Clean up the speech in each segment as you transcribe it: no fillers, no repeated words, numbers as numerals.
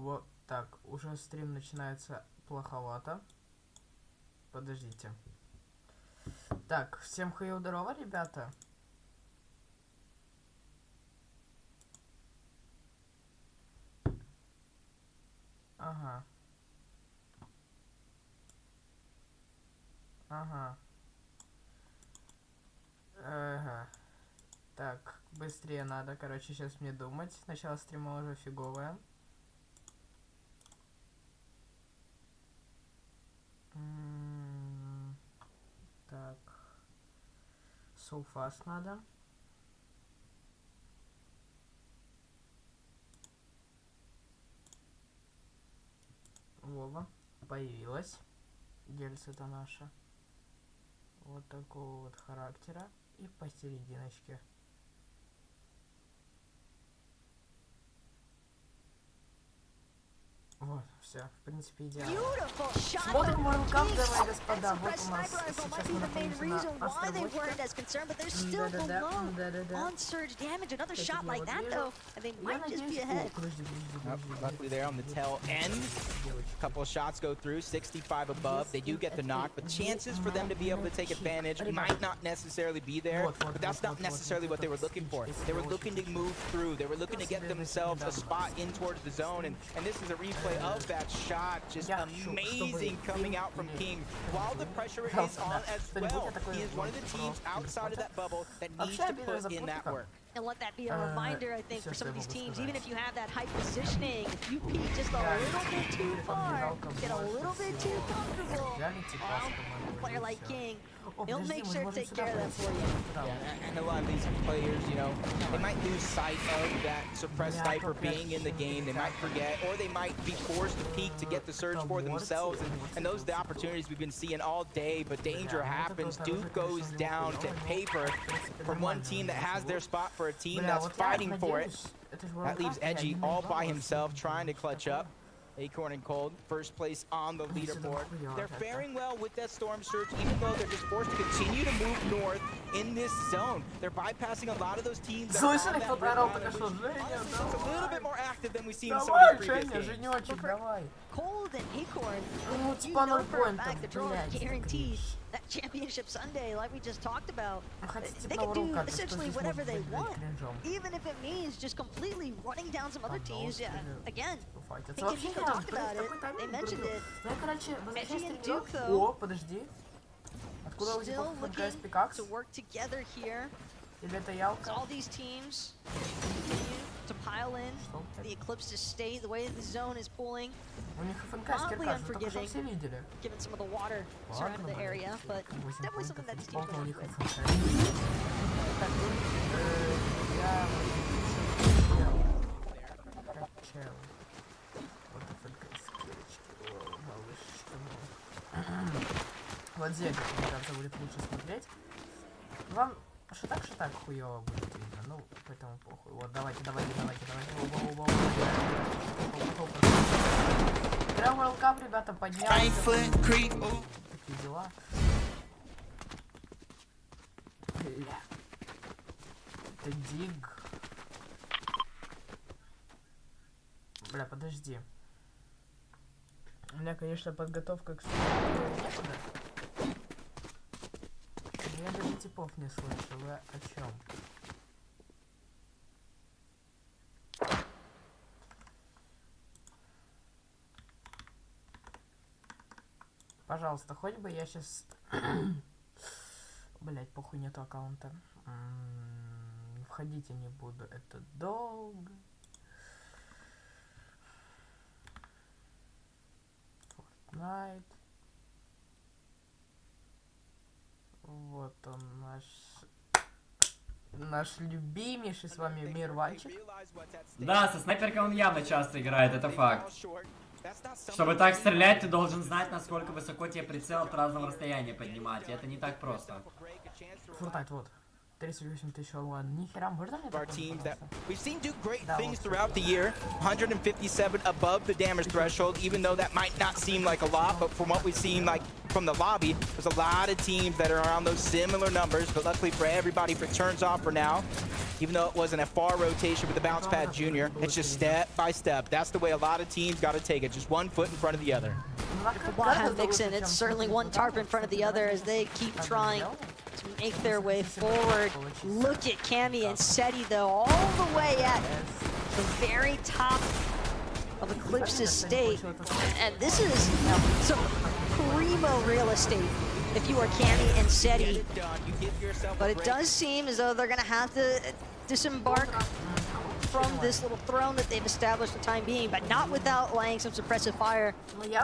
Вот так, уже стрим начинается плоховато. Подождите. Так, всем хуёво здорово, ребята. Ага. Ага. Ага. Так, быстрее надо, короче, сейчас мне думать. Начало стрима уже фиговое. Так. So fast надо. Вова. Появилась. Дельце-то наша. Вот такого вот характера. И посерединочке. Вот, все, в принципе, идеально. Смотрим World Cup, дамы и господа. Вот у нас сейчас мы находимся на островочке. Да-да-да. Я надеюсь... Luckily there on the tail end. A couple shots go through, 65 above. They do get the knock, but chances for them to be able to take advantage might not necessarily be there. But that's not necessarily what they were looking for. They were looking to move through. They were looking to get themselves a spot in towards the zone. And this is a replay of that shot, just amazing coming out from King. While the pressure is on as well, he is one of the teams outside of that bubble that needs to put in that work. And let that be a reminder, I think, for some of these teams, even if you have that high positioning, if you peek just a little bit too far, get a little bit too comfortable, a player like King, he'll make sure to take care of that for you. Yeah, and a lot of these players, you know, they might lose sight of that suppressed sniper being in the game. They might forget, or they might be forced to peek to get the surge for themselves. And those are the opportunities we've been seeing all day, but danger happens. Duke goes down to paper from one team that has their spot for a team that's fighting for it. That leaves Edgy all by himself trying to clutch up. Acorn and Cold, first place on the leaderboard. They're faring well with that storm surge, even though they're just forced to continue to move north in this zone. They're bypassing a lot of those teams that are on that rim. It's a little bit more active than we've seen in some of the previous games. Cold and Acorn, you know for a fact the draw guarantees that championship Sunday, like we just talked about. They can do essentially whatever they want, even if it means just completely running down some other teams. Yeah, again, I think Nico talked about it. They mentioned it. Edgy and Duke, though, still looking to work together here. As all these teams continue to pile in, the Eclipse to stay the way the zone is pulling. Oddly unforgiving, given some of the water surrounding the area, but definitely something that these teams are working Вот здесь, мне кажется, будет лучше смотреть. Вам шатак хуёво будет видно, ну, поэтому похуй. Вот, давайте. Прям World Cup, ребята, поднялся. Такие дела. Это диг. Бля, подожди. У меня, конечно, подготовка к некуда. Я даже типов не слышу. Вы о чем? Пожалуйста, хоть бы я сейчас... Блять, похуй, нету аккаунта. Входите не буду, это долго. Fortnite. Вот он, наш любимейший с вами мирванчик. Да, со снайперкой он явно часто играет, это факт. Чтобы так стрелять, ты должен знать, насколько высоко тебе прицел от разного расстояния поднимать. И это не так просто. Fortnite, вот. 38 тысяч онлайн. Нихера, можно мне Our teams that we've seen do great things throughout the year. 157 above the damage threshold, even though that might not seem like a lot, but from what we've seen, like from the lobby, there's a lot of teams that are around those similar numbers. But luckily for everybody, it turns off for now. even though it wasn't a far rotation with the bounce pad junior. It's just step by step. That's the way a lot of teams got to take it. Just one foot in front of the other. Blaha Mixon, it's certainly one tarp in front of the other as they keep trying to make their way forward. Look at Cammy and Seti though, all the way at the very top of Eclipse's state. And this is some primo real estate if you are Cammy and Seti. But it does seem as though they're gonna have to disembark from this little throne that they've established for the time being, but not without laying some suppressive fire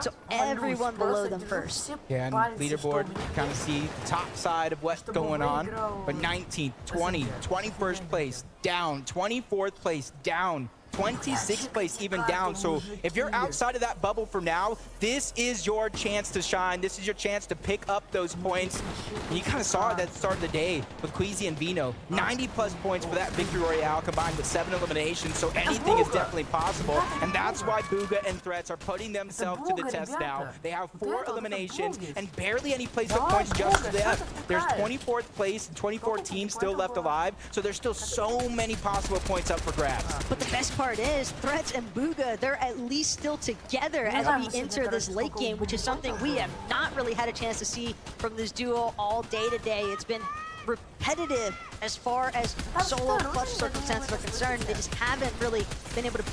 to everyone below them first. Yeah, and leaderboard, kind of see the top side of what's going on. But 19th, 20, 21st place, down. 24th place, down. 26th place even down. So if you're outside of that bubble for now, this is your chance to shine. This is your chance to pick up those points. And you kind of saw it at the start of the day with Queasy and Vino. 90+ points for that victory royale combined with 7 eliminations. So anything is definitely possible. And that's why Bugha and Threats are putting themselves to the test now. They have 4 eliminations and barely any placement points just to left. There's 24th place and 24 teams still left alive. So there's still so many possible points up for grabs. But the best part is Threats and Bugha, they're at least still together as we enter this late game, which is something we have not really had a chance to see from this duo all day today. It's been repetitive as far as solo clutch circumstances are concerned. They just haven't really been able to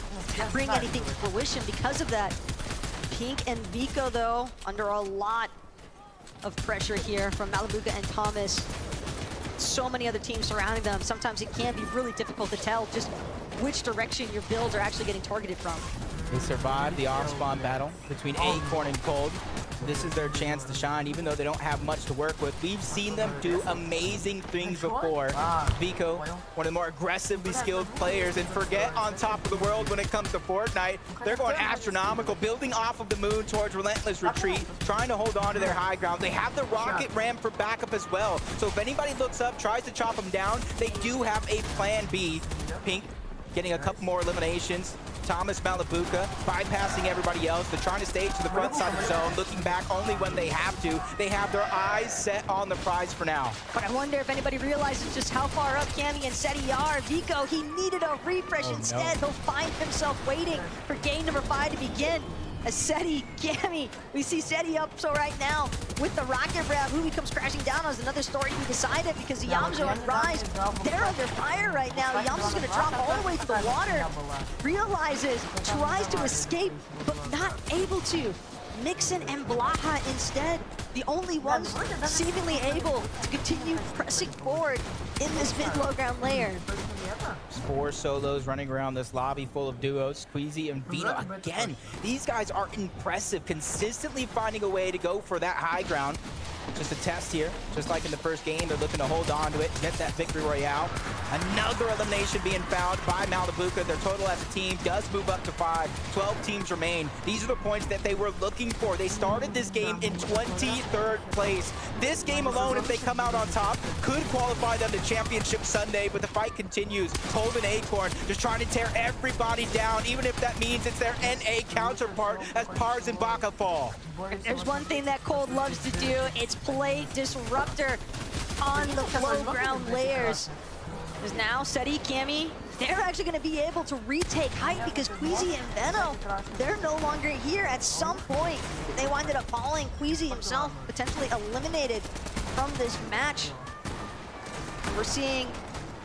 bring anything to fruition because of that. Pink and Vico, though, under a lot of pressure here from Malabuka and Thomas. So many other teams surrounding them. Sometimes it can be really difficult to tell just which direction your builds are actually getting targeted from. They survived the off-spawn battle between Acorn and Cold. This is their chance to shine, even though they don't have much to work with. We've seen them do amazing things before. Vico, one of the more aggressively skilled players, and forget on top of the world when it comes to Fortnite. They're going astronomical, building off of the moon towards Relentless Retreat, trying to hold on to their high ground. They have the rocket ram for backup as well. So if anybody looks up, tries to chop them down, they do have a plan B. Pink getting a couple more eliminations. Thomas, Malabuka, bypassing everybody else. They're trying to stay to the front side of the zone, looking back only when they have to. They have their eyes set on the prize for now. But I wonder if anybody realizes just how far up Cammy and Seti are. Vico, he needed a refresh instead. He'll find himself waiting for game number 5 to begin. As Seti, Cammy, we see Seti up so right now with the rocket grab. Who he comes crashing down on is another story to be decided because Yamzo and Rise, they're under fire right now. Yamzo's gonna drop all the way to the water. Realizes, tries to escape, but not able to. Mixon and Blaha instead, the only ones seemingly able to continue pressing forward in this mid-low ground layer. 4 solos running around this lobby full of duos. Queasy and Vino again. These guys are impressive, consistently finding a way to go for that high ground. Just a test here, just like in the first game, they're looking to hold on to it, get that victory royale. Another elimination being found by Malabuka. Their total as a team does move up to 5. 12 teams remain. These are the points that they were looking for. They started this game in 23rd place. This game alone, if they come out on top, could qualify them to Championship Sunday, but the fight continues. Cold and Acorn just trying to tear everybody down, even if that means it's their NA counterpart as Pars and Baka fall. If there's one thing that Cold loves to do, it's play disruptor on the low ground layers. Because now Seti, Cammy, they're actually going to be able to retake height because Queasy and Veno, they're no longer here. At some point, they winded up falling. Queasy himself potentially eliminated from this match. We're seeing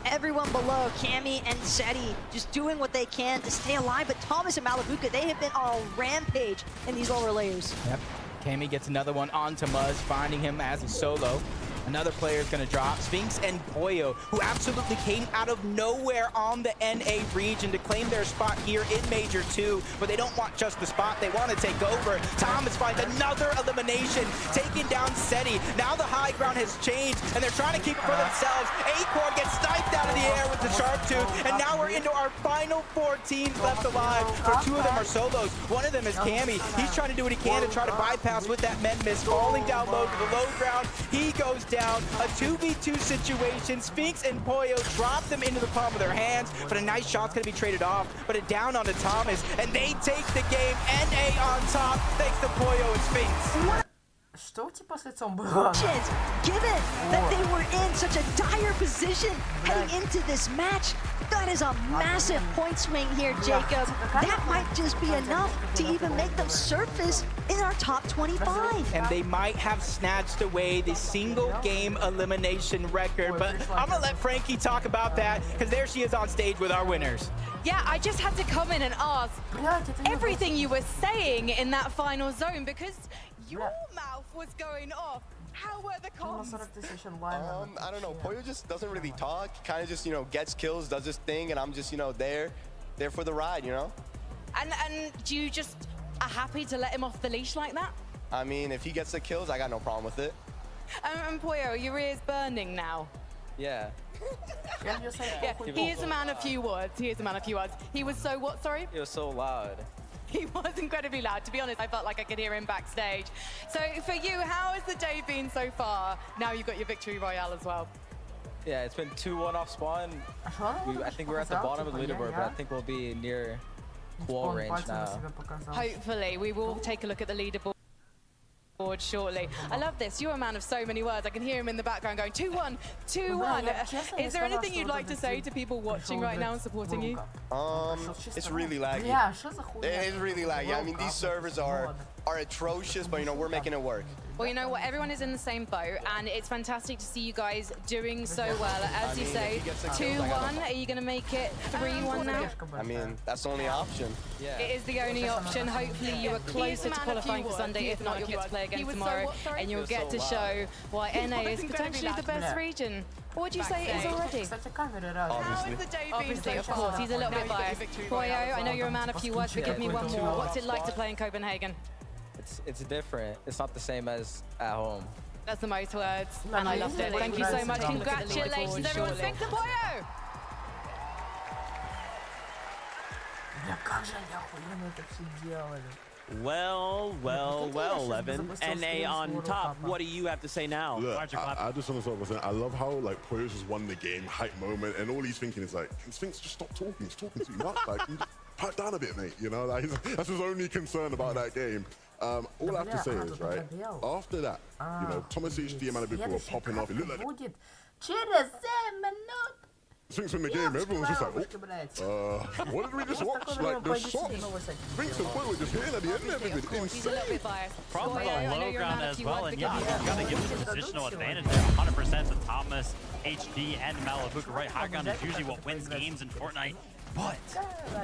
everyone below, Cammy and Seti, just doing what they can to stay alive. But Thomas and Malabuka, they have been on a rampage in these lower layers. Yep. Cammy gets another one onto Muzz, finding him as a solo. Another player is going to drop. Sphinx and Poyo, who absolutely came out of nowhere on the NA region to claim their spot here in Major 2, but they don't want just the spot, they want to take over. Thomas finds another elimination, taking down Seti. Now the high ground has changed, and they're trying to keep it for themselves. Acorn gets sniped out of the air with the sharp tooth, and now we're into our final 4 teams left alive, where 2 of them are solos. One of them is Cammy. He's trying to do what he can to try to bypass with that men miss, falling down low to the low ground. He goes down. A 2v2 situation. Sphinx and Poyo drop them into the palm of their hands, but a nice shot's going to be traded off. But a down onto Thomas, and they take the game. NA on top, thanks to Poyo and Sphinx. Что у тебя с лицом было? Given that they were in such a dire position heading into this match, that is a massive point swing here, Jacob. That might just be enough to even make them surface in our top 25. And they might have snatched away the single game elimination record, but I'm gonna let Frankie talk about that, because there she is on stage with our winners. Yeah, I just had to come in and ask everything you were saying in that final zone, because your mouth was going off. How were the comms? I don't know. Pollo just doesn't really talk. Kind of just, you know, gets kills, does his thing, and I'm just, you know, there for the ride, you know? And do you just are happy to let him off the leash like that? I mean, if he gets the kills, I got no problem with it. And Pollo, your ear's burning now. Yeah. Yeah, he is a man of few words. He is a man of few words. He was so what, sorry? It was so loud. He was incredibly loud. To be honest, I felt like I could hear him backstage. So for you, how has the day been so far? Now you've got your victory royale as well. Yeah, it's been 2-1 off spawn. I think we're at the bottom of the leaderboard, but I think we'll be near wall range now. Hopefully, we will take a look at the leaderboard shortly. I love this. You're a man of so many words. I can hear him in the background going 2-1, 2-1. Is there anything you'd like to say to people watching right now and supporting you? It's really laggy. It's really laggy. I mean, these servers are atrocious, but you know, we're making it work. Well, you know what? Everyone is in the same boat, and it's fantastic to see you guys doing so well. As you say, 2-1. Are you going to make it 3-1 now? I mean, that's the only option. Yeah. It is the only option. Hopefully, you are closer to qualifying for Sunday. If not, you'll get to play again tomorrow, and you'll get to show why NA is potentially the best region. What would you say it is already? Obviously, of course. He's a little bit biased. Pollo, I know you're a man of few words, but give me one more. What's it like to play in Copenhagen? It's different. It's not the same as at home. That's the most words, and I loved it. Thank you so much. Congratulations, everyone. Thank the Pollo! Well, Evan. NA on top. What do you have to say now? Look, I just want to start by saying I love how like Pollo just won the game, hype moment, and all he's thinking is like, Sphinx, just stop talking. He's talking too much. Like, you just pipe down a bit, mate. You know, like, that's his only concern about that game. All I have to say is, right, after that, you know, Thomas HD and Malibu were popping off. It looked like Sphinx in the game, everyone was just like, oh, what did we just watch? Like, the shots. Sphinx and Pollo were just hitting at the end of it. He's a little bit biased. Probably on low ground as well, and yeah, you gotta give him a positional advantage there, 100% to Thomas, HD, and Malibu. Right, high ground is usually what wins games in Fortnite. But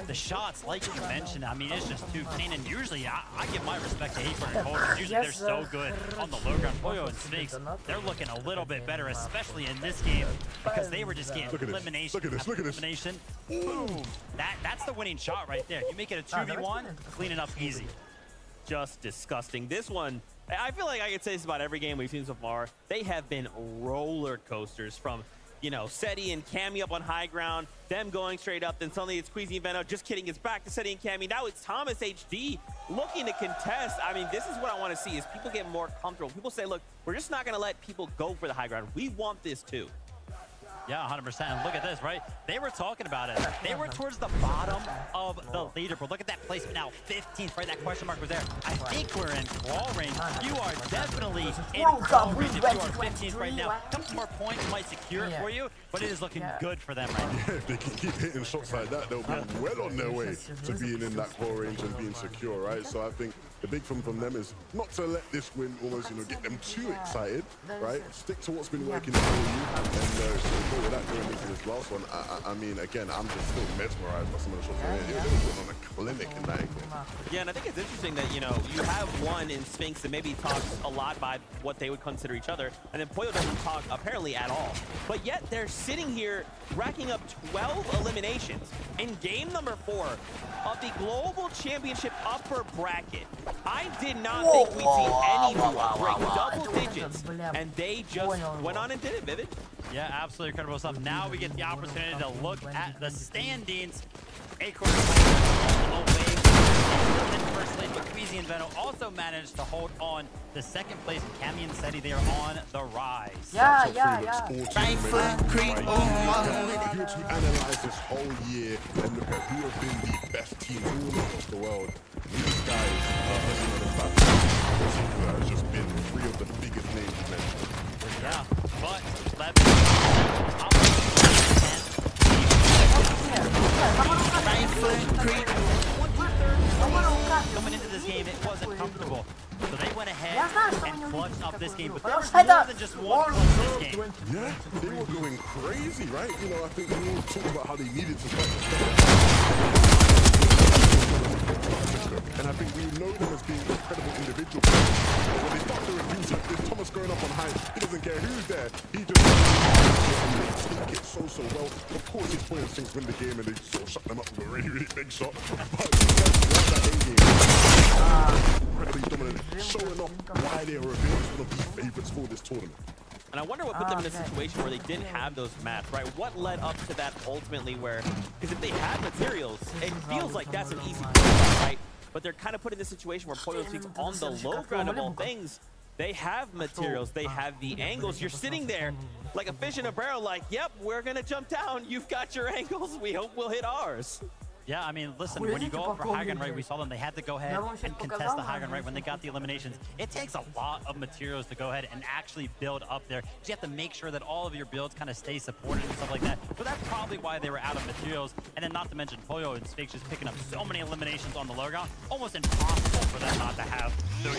the shots, like you mentioned, I mean, it's just too clean. And usually, I give my respect to Aper and Coach. Usually, they're so good on the low ground. Pollo and Sphinx, they're looking a little bit better, especially in this game, because they were just getting elimination after elimination. Boom! That's the winning shot right there. You make it a 2v1, clean it up easy. Just disgusting. This one, I feel like I could say this about every game we've seen so far. They have been roller coasters from, you know, Seti and Cammy up on high ground, them going straight up, then suddenly it's Queasy and Veno, just kidding, it's back to Seti and Cammy. Now it's Thomas HD looking to contest. I mean, this is what I want to see, is people get more comfortable. People say, look, we're just not going to let people go for the high ground. We want this too. Yeah, 100%. And look at this, right? They were talking about it. They were towards the bottom of the leaderboard. Look at that placement now, 15th, right? That question mark was there. I think we're in crawl range. You are definitely in crawl range if you are 15th right now. A couple more points might secure it for you, but it is looking good for them right now. Yeah, if they can keep hitting shots like that, they'll be well on their way to being in that crawl range and being secure, right? So I think the big thing from them is not to let this win almost, you know, get them too excited, right? Stick to what's been working for you, and so with that going into this last one, I mean, again, I'm just still mesmerized by some of the shots. They were putting on a clinic in that game. Yeah, and I think it's interesting that, you know, you have one in Sphinx that maybe talks a lot by what they would consider each other, and then Pollo doesn't talk apparently at all. But yet they're sitting here racking up 12 eliminations in game number 4 of the Global Championship upper bracket. I did not think we'd see anyone break double digits, and they just went on and did it, Vivid. Yeah, absolutely incredible stuff. Now we get the opportunity to look at the standings. Acorn away in first place, but Queasy and Veno also managed to hold on the second place. Cammy and Seti, they are on the rise. Yeah. If you were to analyze this whole year and look at who have been the best teams all across the world, these guys are particular has just been three of the biggest names you mentioned. Yeah, but coming into this game, it wasn't comfortable. So they went ahead and clutched up this game. But there was more than just one clutch this game. Yeah, they were going crazy, right? You know, I think we all talked about how they needed to start the and I think we know them as being incredible individuals. But when they start doing things like this, Thomas going up on high, he doesn't care who's there. He just take it so well. Of course, his point instincts win the game and they sort of shut them up with a really big shot. But that end game, incredibly dominant, showing off why they are revealed as one of the favorites for this tournament. And I wonder what put them in a situation where they didn't have those maps, right? What led up to that ultimately where, because if they had materials, it feels like that's an easy question, right? But they're kind of put in this situation where Pollo speaks on the low ground of all things. They have materials, they have the angles. You're sitting there like a fish in a barrel, like, yep, we're gonna jump down. You've got your angles. We hope we'll hit ours. Yeah, I mean, listen, when you go up for high ground right, we saw them, they had to go ahead and contest the high ground right when they got the eliminations. It takes a lot of materials to go ahead and actually build up there. You have to make sure that all of your builds kind of stay supported and stuff like that. But that's probably why they were out of materials. And then not to mention Pollo and Sphinx just picking up so many eliminations on the low ground. Almost impossible for them not to have those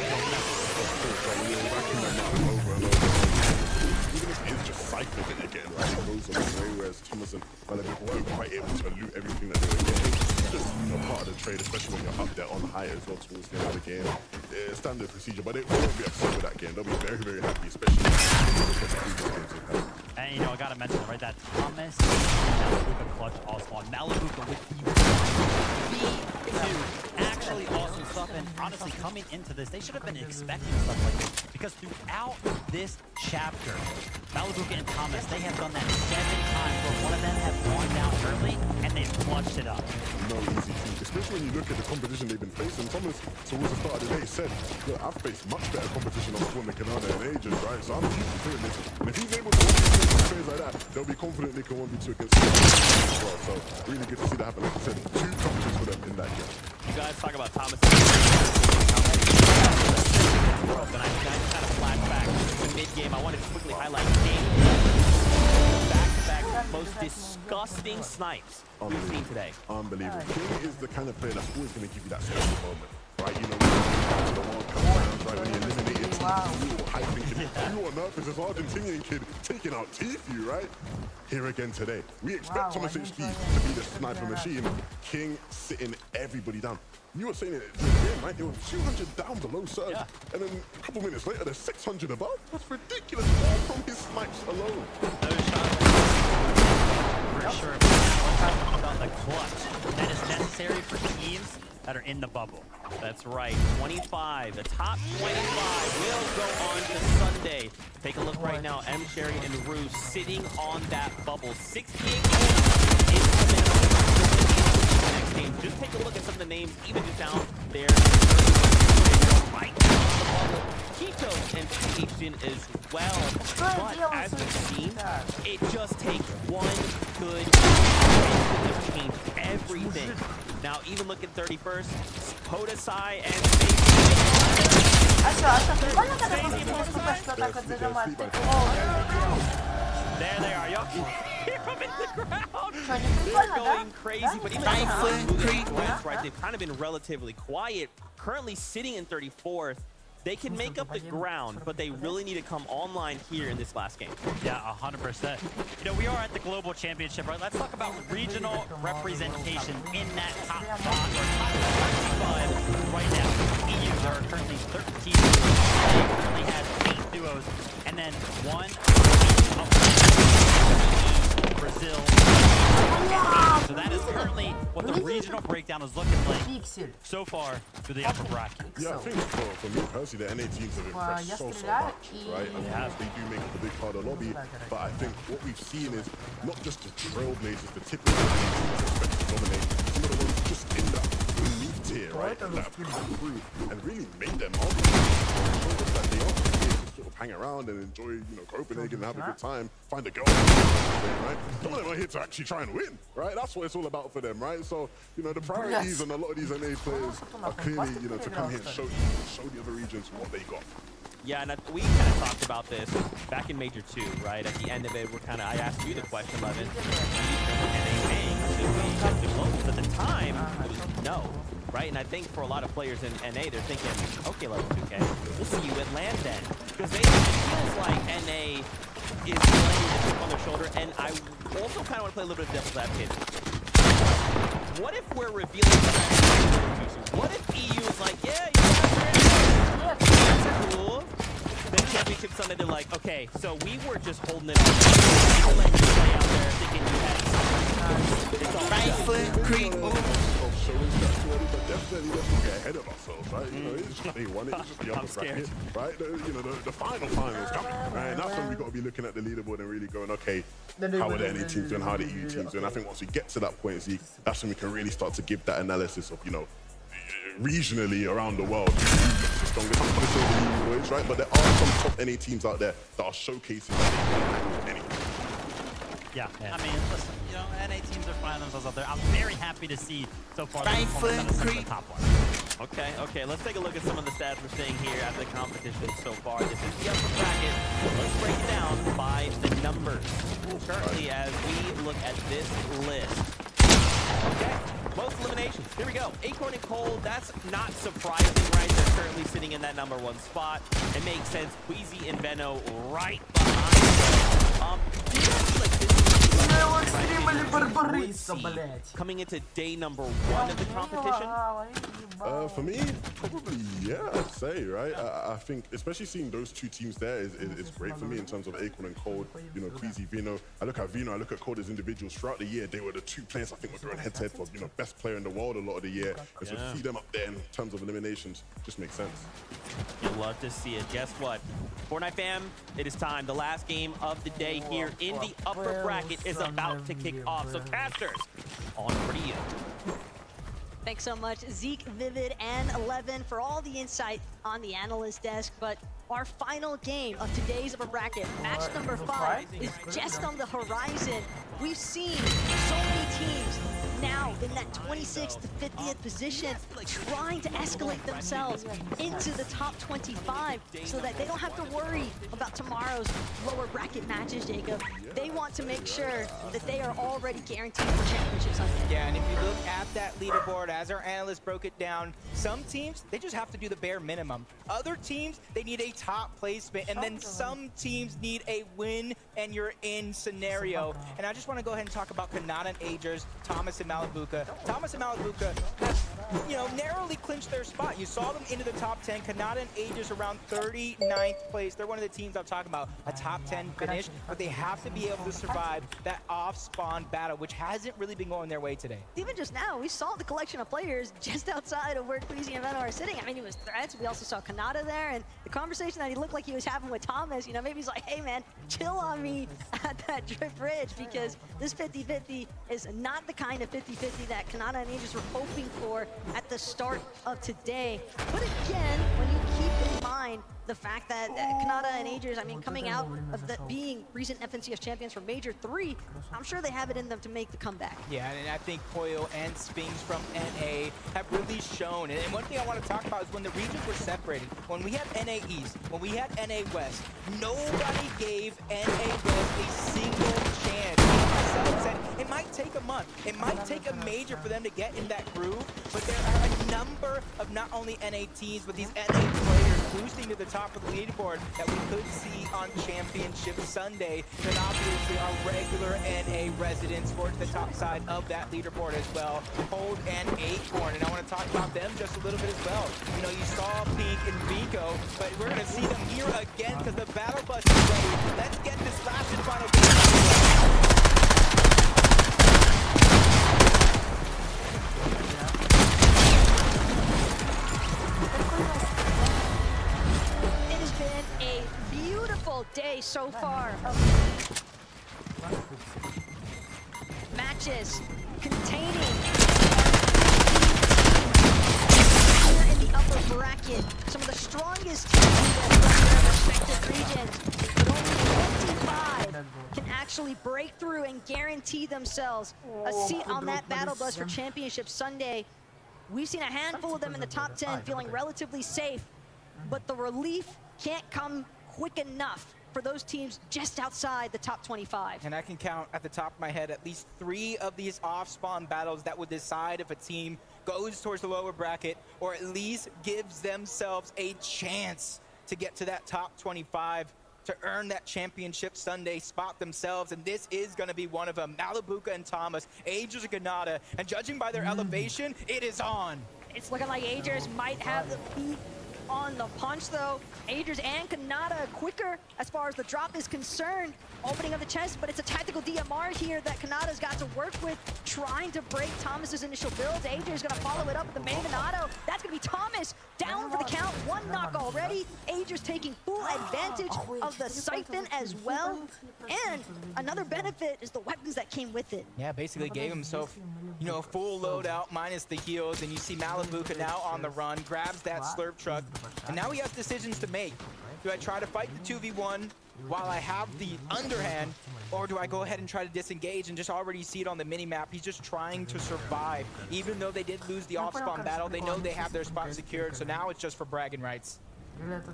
Even if it is just cycling it again, right? It goes on the way, whereas Thomas and Malabuka weren't quite able to loot everything that they were getting. Just part of the trade, especially when you're up there on high as well towards the end of the game. Standard procedure, but it won't be upset with that game. They'll be very happy, especially with the previous games they've had. And you know, I gotta mention right that Thomas Malabuka clutch also on Malabuka with the B2 actually awesome stuff. And honestly, coming into this, they should have been expecting stuff like this because throughout this chapter, Malabuka and Thomas, they have done that 7 times where one of them have gone down early and they've clutched it up. No easy feat, especially when you look at the competition they've been facing. Thomas, towards the start of the day, said, look, I've faced much better competition on Spawn than Canada in ages, right? So I'm used to doing this. And if he's able to win players like that, they'll be confident they can 1v2 against him as well. So really good to see that happen. Like I said, 2 competitions for them in that game. You guys talk about Thomas. And I kind of flash back to mid-game. I wanted to quickly highlight back-to-back most disgusting snipes we've seen today. Unbelievable. King is the kind of player that's always going to give you that special moment, right? You know, when you get to the World Cup rounds, right? When he eliminated TFU, I think you on earth is this Argentinian kid taking out TFU, right? Here again today. We expect Thomas HD to be the sniper machine. King sitting everybody down. You were saying it in the game, right? They were 200 down below Surge, and then a couple minutes later, they're 600 above. That's ridiculous, all from his snipes alone. Those shots, for sure, about the clutch that is necessary for teams that are in the bubble. That's right, 25. The top 25 will go on to Sunday. Take a look right now. M. Sherry and Rue sitting on that bubble. 68 in next game. Just take a look at some of the names, even just down there. Right now, the bubble. Quito and PHN as well. But as we've seen, it just takes one good to change everything. Now, even look at 31st, Podesai and there they are, y'all can hear them in the ground. They're going crazy, but even right, they've kind of been relatively quiet. Currently sitting in 34th. They can make up the ground, but they really need to come online here in this last game. Yeah, 100%. You know, we are at the Global Championship, right? Let's talk about regional representation in that top 5 or top 25 right now. EU, there are currently 13 duos. They currently have 8 duos, and then 1 Brazil. So that is currently what the regional breakdown is looking like so far through the upper bracket. Yeah, I think for me personally, the NA teams have impressed so much, right? I mean, they do make up a big part of the lobby, but I think what we've seen is not just the trailblazers, the typical teams that expect to dominate, some of the ones just in that elite tier, right? That have come through and really made them obvious. That they are able to sort of hang around and enjoy, you know, Copenhagen and have a good time, find a girl, right? Some of them are here to actually try and win, right? That's what it's all about for them, right? So, you know, the priorities on a lot of these NA players are clearly, you know, to come here and show the other regions what they got. Yeah, and we kind of talked about this back in Major 2, right? At the end of it, I asked you the question, Levin. Do you think NA paying to be the closest? At the time, it was no, right? And I think for a lot of players in NA, they're thinking, okay, level 2K, we'll see you at LAN then. Because it feels like NA is laying the chip on their shoulder, and I also kind of want to play a little bit of devil's advocate. What if we're revealing that? What if EU is like, yeah, you guys are in, that's cool. Then Championship Sunday, they're like, okay, so we were just holding it up. We'll let you play out there thinking you had something. It's all right foot creep. But definitely let's get ahead of ourselves, right? You know, it's just day one, it's just the upper bracket, right? You know, the finals coming, right? And that's when we got to be looking at the leaderboard and really going, okay, how are the NA teams doing, how are the EU teams doing? I think once we get to that point, Zeke, that's when we can really start to give that analysis of, you know, regionally around the world, the strongest boys, right? But there are some top NA teams out there that are showcasing that they can handle anything. Yeah, I mean, listen, you know, NA teams are finding themselves out there. I'm very happy to see so far the top one. Okay, let's take a look at some of the stats we're seeing here at the competition so far. This is the upper bracket. Let's break it down by the numbers. Currently, as we look at this list. Okay, most eliminations. Here we go. Acorn and Cold, that's not surprising, right? They're currently sitting in that #1 spot. It makes sense. Queasy and Veno right behind them. Do you guys feel like this is coming into day #1 of the competition? For me, probably, yeah, I'd say, right? I think, especially seeing those two teams there is great for me in terms of Acorn and Cold, you know, Queasy, Vino. I look at Vino, I look at Cold as individuals. Throughout the year, they were the two players I think were going head-to-head for, you know, best player in the world a lot of the year. And so to see them up there in terms of eliminations just makes sense. You'd love to see it. Guess what? Fortnite fam, it is time. The last game of the day here in the upper bracket is about to kick off. So casters, on for you. Thanks so much, Zeke, Vivid, and 11 for all the insight on the analyst desk. But our final game of today's upper bracket, match #5, is just on the horizon. We've seen so many teams now in that 26th to 50th position trying to escalate themselves into the top 25 so that they don't have to worry about tomorrow's lower bracket matches, Jacob. They want to make sure that they are already guaranteed for Championship Sunday. Yeah, and if you look at that leaderboard, as our analyst broke it down, some teams, they just have to do the bare minimum. Other teams, they need a top placement, and then some teams need a win and you're in scenario. And I just want to go ahead and talk about Kanata and Agers, Thomas and Malabuka. Thomas and Malabuka have, you know, narrowly clinched their spot. You saw them into the top 10. Kanata and Agers around 39th place. They're one of the teams I'm talking about, a top 10 finish, but they have to be able to survive that off-spawn battle, which hasn't really been going their way today. Even just now, we saw the collection of players just outside of where Queasy and Veno are sitting. I mean, it was Threats. We also saw Kanata there, and the conversation that he looked like he was having with Thomas, you know, maybe he's like, hey man, chill on me at that drip bridge, because this 50-50 is not the kind of 50-50 that Kanata and Agers were hoping for at the start of today. But again, when you keep in mind the fact that Kanata and Agers, I mean, coming out of being recent FNCS champions from Major 3, I'm sure they have it in them to make the comeback. Yeah, and I think Poyo and Spinks from NA have really shown. And one thing I want to talk about is when the regions were separated, when we had NA East, when we had NA West, nobody gave NA West a single chance. Myself said it might take a month, it might take a major for them to get in that groove, but there are a number of not only NA teams, but these NA players boosting to the top of the leaderboard that we could see on Championship Sunday. And obviously our regular NA residents towards the top side of that leaderboard as well, Cold and Acorn. And I want to talk about them just a little bit as well. You know, you saw Pink and Vico, but we're going to see them here again because the battle bus is ready. Let's get this last and final game. Day so far of matches containing here in the upper bracket some of the strongest teams from their respective regions. can guarantee themselves a seat on that battle bus for Championship Sunday. We've seen a handful of them in the top 10 feeling relatively safe, but the relief can't come quick enough for those teams just outside the top 25. And I can count at the top of my head at least 3 of these off-spawn battles that would decide if a team goes towards the lower bracket or at least gives themselves a chance to get to that top 25 to earn that Championship Sunday spot themselves. And this is going to be one of them. Malabuka and Thomas, Agers and Ganada, and judging by their elevation, it is on. It's looking like Agers might have the feet on the punch, though. Agers and Kanata quicker as far as the drop is concerned. Opening of the chest, but it's a tactical DMR here that Kanata's got to work with, trying to break Thomas's initial build. Agers gonna follow it up with the main Ganado. That's gonna be Thomas down for the count. 1 knock already. Agers taking full advantage of the siphon as well. And another benefit is the weapons that came with it. Yeah, basically gave himself, you know, a full loadout minus the heals, and you see Malabuka now on the run, grabs that slurp truck, and now he has decisions to make. Do I try to fight the 2v1 while I have the underhand, or do I go ahead and try to disengage and just already see it on the mini-map? He's just trying to survive. Even though they did lose the off-spawn battle, they know they have their spot secured, so now it's just for bragging rights.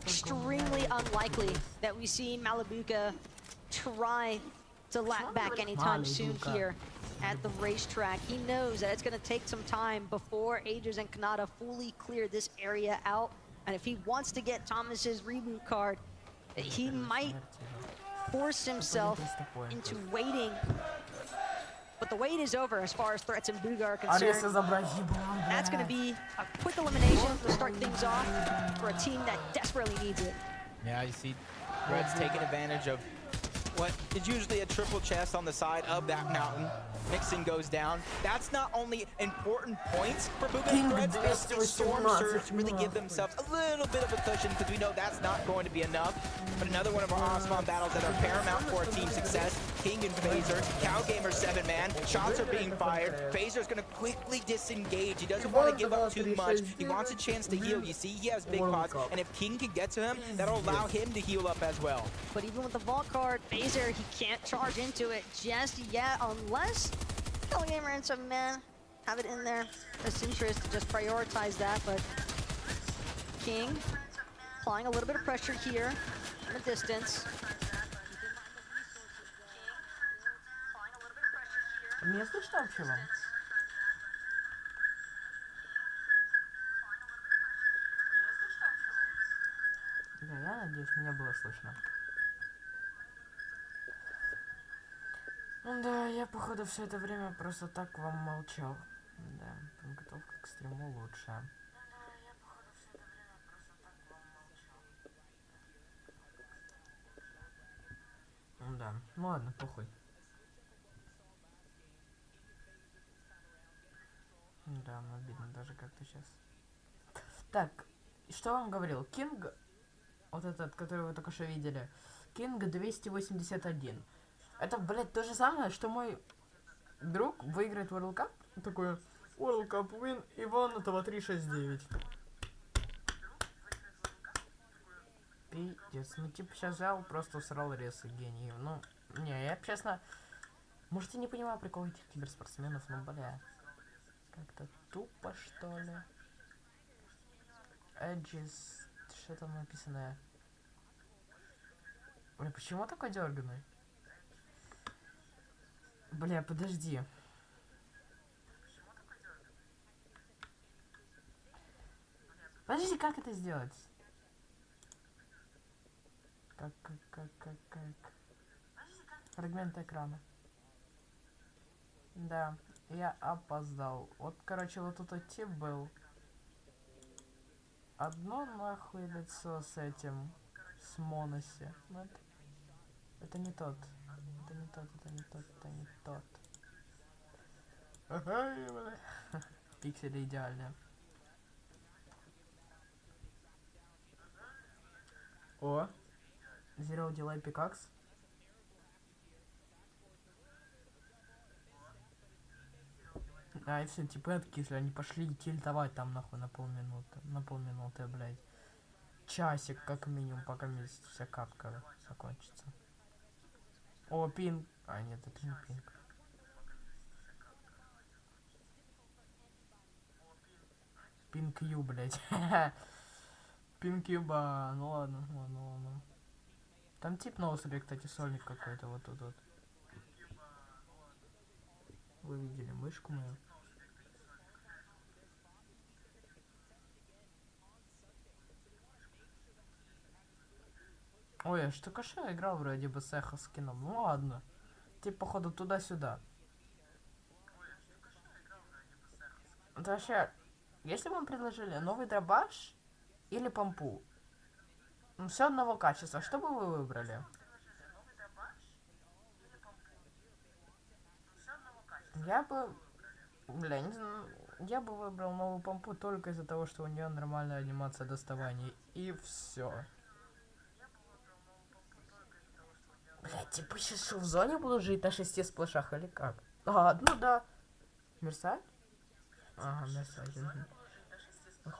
Extremely unlikely that we see Malabuka try to lap back anytime soon here at the racetrack. He knows that it's going to take some time before Agers and Kanata fully clear this area out. And if he wants to get Thomas's reboot card, he might force himself into waiting. But the wait is over as far as threats and Booga are concerned. That's going to be a quick elimination to start things off for a team that desperately needs it. Yeah, you see Red's taking advantage of what is usually a triple chest on the side of that mountain. Mixing goes down. That's not only important points for Booga and Threads, that's the Storm Surge to really give themselves a little bit of a cushion, because we know that's not going to be enough. But another one of our off-spawn battles that are paramount for our team success. King and Phaser, Cowgamer 7-man, shots are being fired. Phaser's gonna quickly disengage. He doesn't want to give up too much. He wants a chance to heal. You see, he has big pots, and if King can get to him, that'll allow him to heal up as well. But even with the vault card, Phaser, he can't charge into it just yet, unless Cowgamer and 7-man have it in their best interest to just prioritize that. But King applying a little bit of pressure here from the distance. Меня слышно вообще вам? Да, я надеюсь, меня было слышно. Ну да, я походу все это время просто так вам молчал. Да, подготовка к стриму лучше. Да, ну ладно, похуй. Да, обидно даже как-то сейчас. Так, что вам говорил? Кинг, вот этот, который вы только что видели, Кинг 281. Это, блядь, то же самое, что мой друг выиграет World Cup. Такой, World Cup win, Иван, этого 369. Пиздец, ну типа сейчас взял, просто усрал ресы гений. Ну, не, я честно, может, я не понимаю прикол этих киберспортсменов, но, бля, как-то тупо, что ли. Edges, что там написано? Бля, почему такой дерганый? Бля, подожди. Подожди, как это сделать? Как? Фрагмент экрана. Да, я опоздал. Вот, короче, вот тут вот тип был. Одно нахуй лицо с этим, с Моноси. Ну, это не тот. Это не тот, это не тот, это не тот. Ага, пиксели идеальные. О! Zero Delay Pickaxe. А, и все, типа откисли, они пошли тильтовать там нахуй на полминуты, блядь. Часик, как минимум, пока вся катка закончится. О, пинг. А, нет, это не пинг. Пинкью, блядь. Пинкьюба. Ну ладно, ладно, ладно. Там тип ноусали, кстати, сольник какой-то вот тут вот. Вы видели мышку мою? Ой, я ж только что играл вроде бы с эхо скином. Ну ладно. Типа, походу, туда-сюда. Это вообще, если вам предложили новый дробаш или помпу, ну, все одного качества, что бы вы выбрали? Я бы, бля, не знаю, я бы выбрал новую помпу только из-за того, что у нее нормальная анимация доставания. И все. Блять, типа сейчас что, в зоне буду жить на 6 сплэшах или как? А, ну да. Мерсаль? Ага, мерсаль.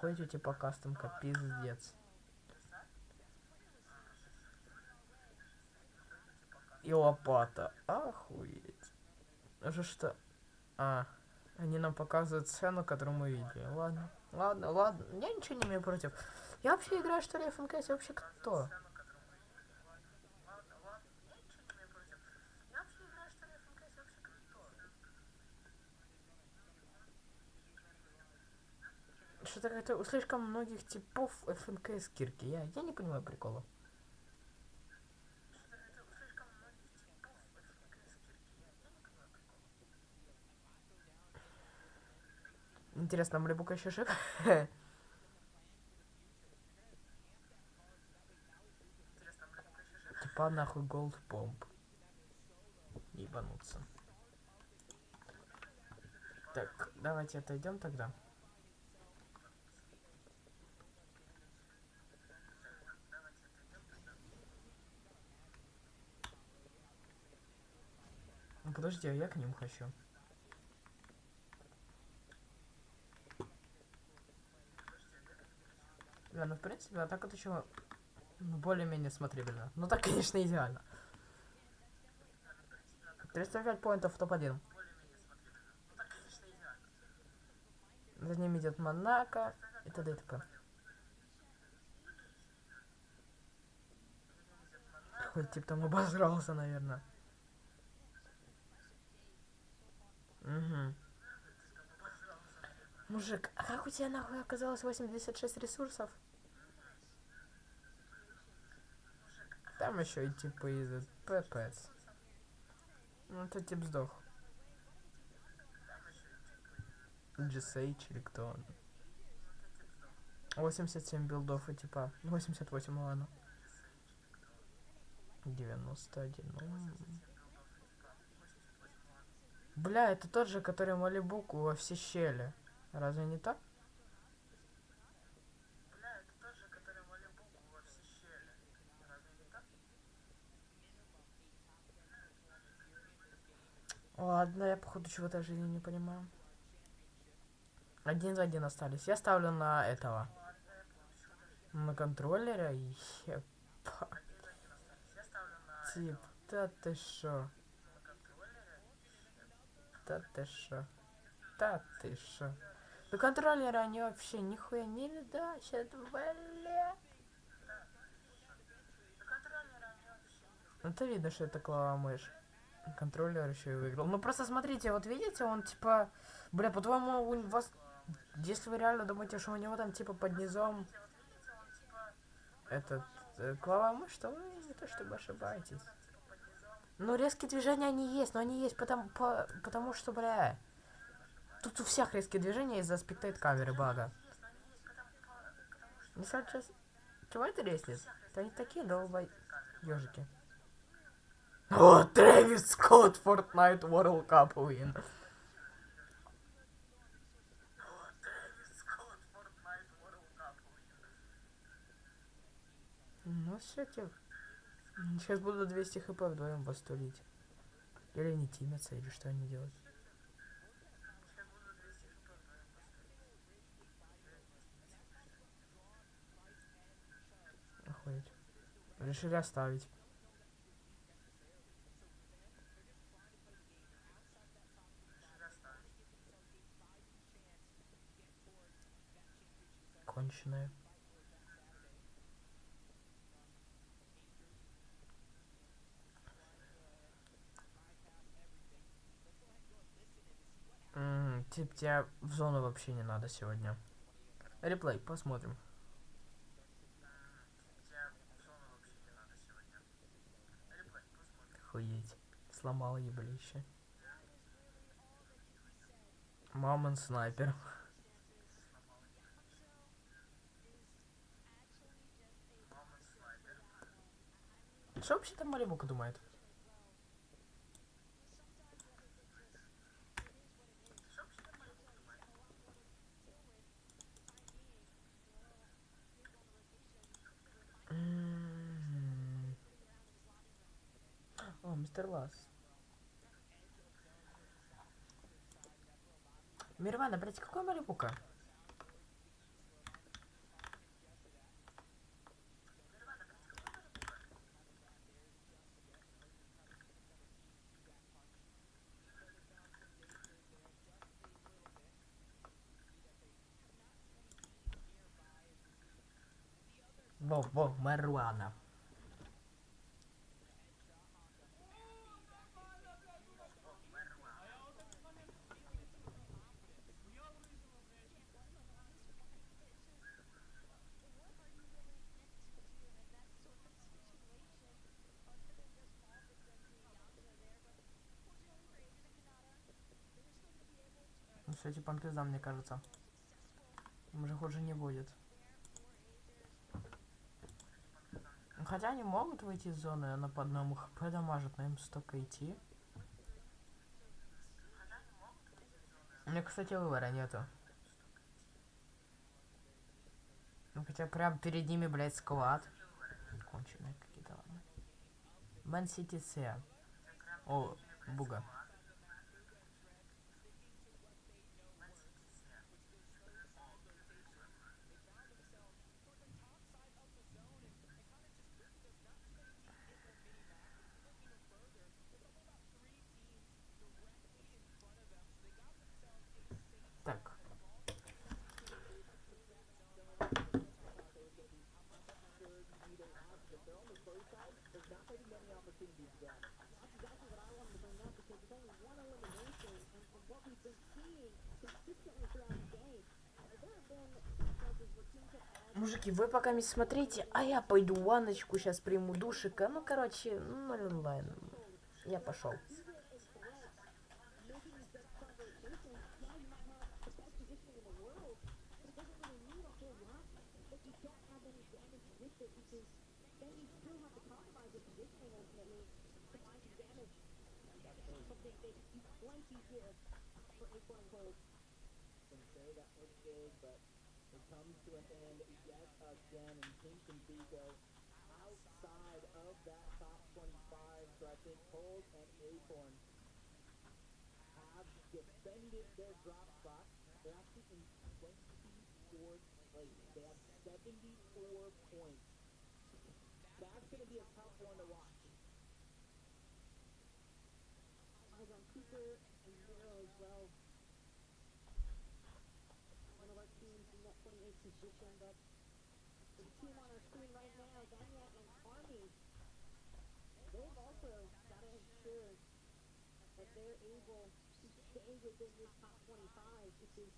Ходите типа кастомка, пиздец. И лопата. Охуеть. Уже что? А, они нам показывают сцену, которую мы видели. Ладно, ладно, ладно. Я ничего не имею против. Я вообще играю, что ли, ФНКС? Я вообще кто? Что-то как-то у слишком многих типов ФНКС кирки. Я не понимаю прикола. Интересно, Млебука еще жив? Типа нахуй голд помп. Ебануться. Так, давайте отойдем тогда. Ну, подожди, а я к ним хочу. Да, ну в принципе, а так это еще ну, более-менее смотрибельно. Ну так, конечно, идеально. 305 поинтов в топ-1. За ним идет Монако и т.д. и т.п. Хоть тип там обосрался, наверное. Угу. Мужик, а как у тебя нахуй оказалось 86 ресурсов? Там еще и типа из ППС. Ну это тип сдох. GSH или кто он? 87 билдов и типа 88, ладно. 91. Бля, это тот же, который Малибуку во все щели. Разве не так? Ладно, я походу чего-то жизни не понимаю. 1 за 1 остались. Я ставлю на этого. На контроллера. Ебать. Тип, да ты шо? Да ты шо? Да ты шо? До контроллера они вообще нихуя не ледачат, бля. Это видно, что это клава-мышь. Контроллер еще и выиграл. Ну просто смотрите, вот видите, он типа... Бля, по-твоему, у вас... Если вы реально думаете, что у него там типа под низом... Этот... клава-мышь, то вы не то чтобы ошибаетесь. Ну резкие движения они есть, но они есть потому что, бля... Тут у всех резкие движения из-за спектейт камеры бага. Не сейчас... Чего это резнет? Это они такие долбой... Ёжики. О, Трэвис Скотт, Fortnite World Cup win. Ну все, типа. Сейчас буду 200 хп вдвоем вас тулить. Или они тимятся, или что они делают. Охуеть. Решили оставить. конченая. Тип, тебя в зону вообще не надо сегодня. Реплей, посмотрим. Охуеть. Сломал еблище. Мамон снайпер. Что вообще там Маливука думает? О, мистер Лас. Мирвана, блять, какой Маливука? Во, Маруана. Ну все, типа пизда, мне кажется. Уже хуже не будет. Хотя они могут выйти из зоны, она по одному хп дамажит, но им столько идти. У меня, кстати, выбора нету. Ну хотя прям перед ними, блядь, склад. Конченые какие-то, ладно. Мэн Сити С. О, буга. Так. Мужики, вы пока не смотрите, а я пойду ванночку сейчас приму душика. Ну, короче, ну, онлайн. Я пошел. Comes to an end yet again, and Pink and Vigo outside of that top 25. So I think Cold and Acorn have defended their drop spot. They're actually in 24th place. They have 74 points. That's going to be a tough one to watch. Eyes on Cooper and Zero as well. Teams in that 28th position, but the team on our screen right now, Danya and Army, they've also got to ensure that they're able to stay within this top 25, which is,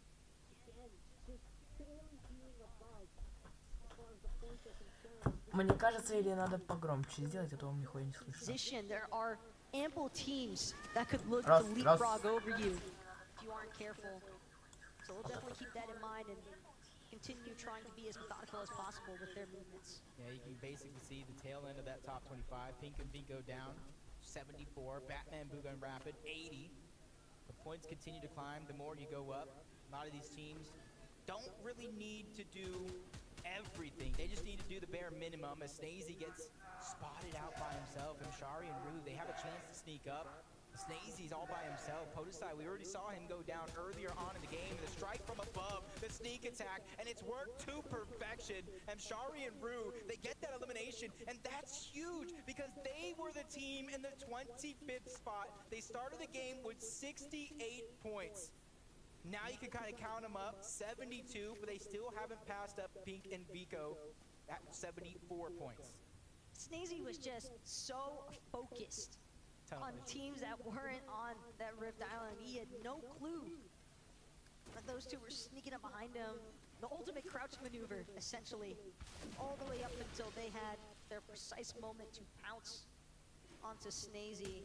again, just barely being above as far as the points are concerned. Мне кажется, или надо погромче сделать, а то вам нихуя не слышно. There are ample teams that could look to leapfrog over you if you aren't careful. So we'll definitely keep that in mind and continue trying to be as methodical as possible with their movements. Yeah, you can basically see the tail end of that top 25. Pink and Vigo down 74. Batman, Booga, and Rapid 80. The points continue to climb the more you go up. A lot of these teams don't really need to do everything. They just need to do the bare minimum. As Snazy gets spotted out by himself, and Shari and Rue, they have a chance to sneak up. Snazy's all by himself. Podesai, we already saw him go down earlier on in the game. The strike from above, the sneak attack, and it's worked to perfection. And Shari and Rue, they get that elimination, and that's huge because they were the team in the 25th spot. They started the game with 68 points. Now you can kind of count them up, 72, but they still haven't passed up Pink and Vico at 74 points. Snazy was just so focused on teams that weren't on that Rift Island. He had no clue that those two were sneaking up behind him. The ultimate crouch maneuver, essentially, all the way up until they had their precise moment to pounce onto Snazy.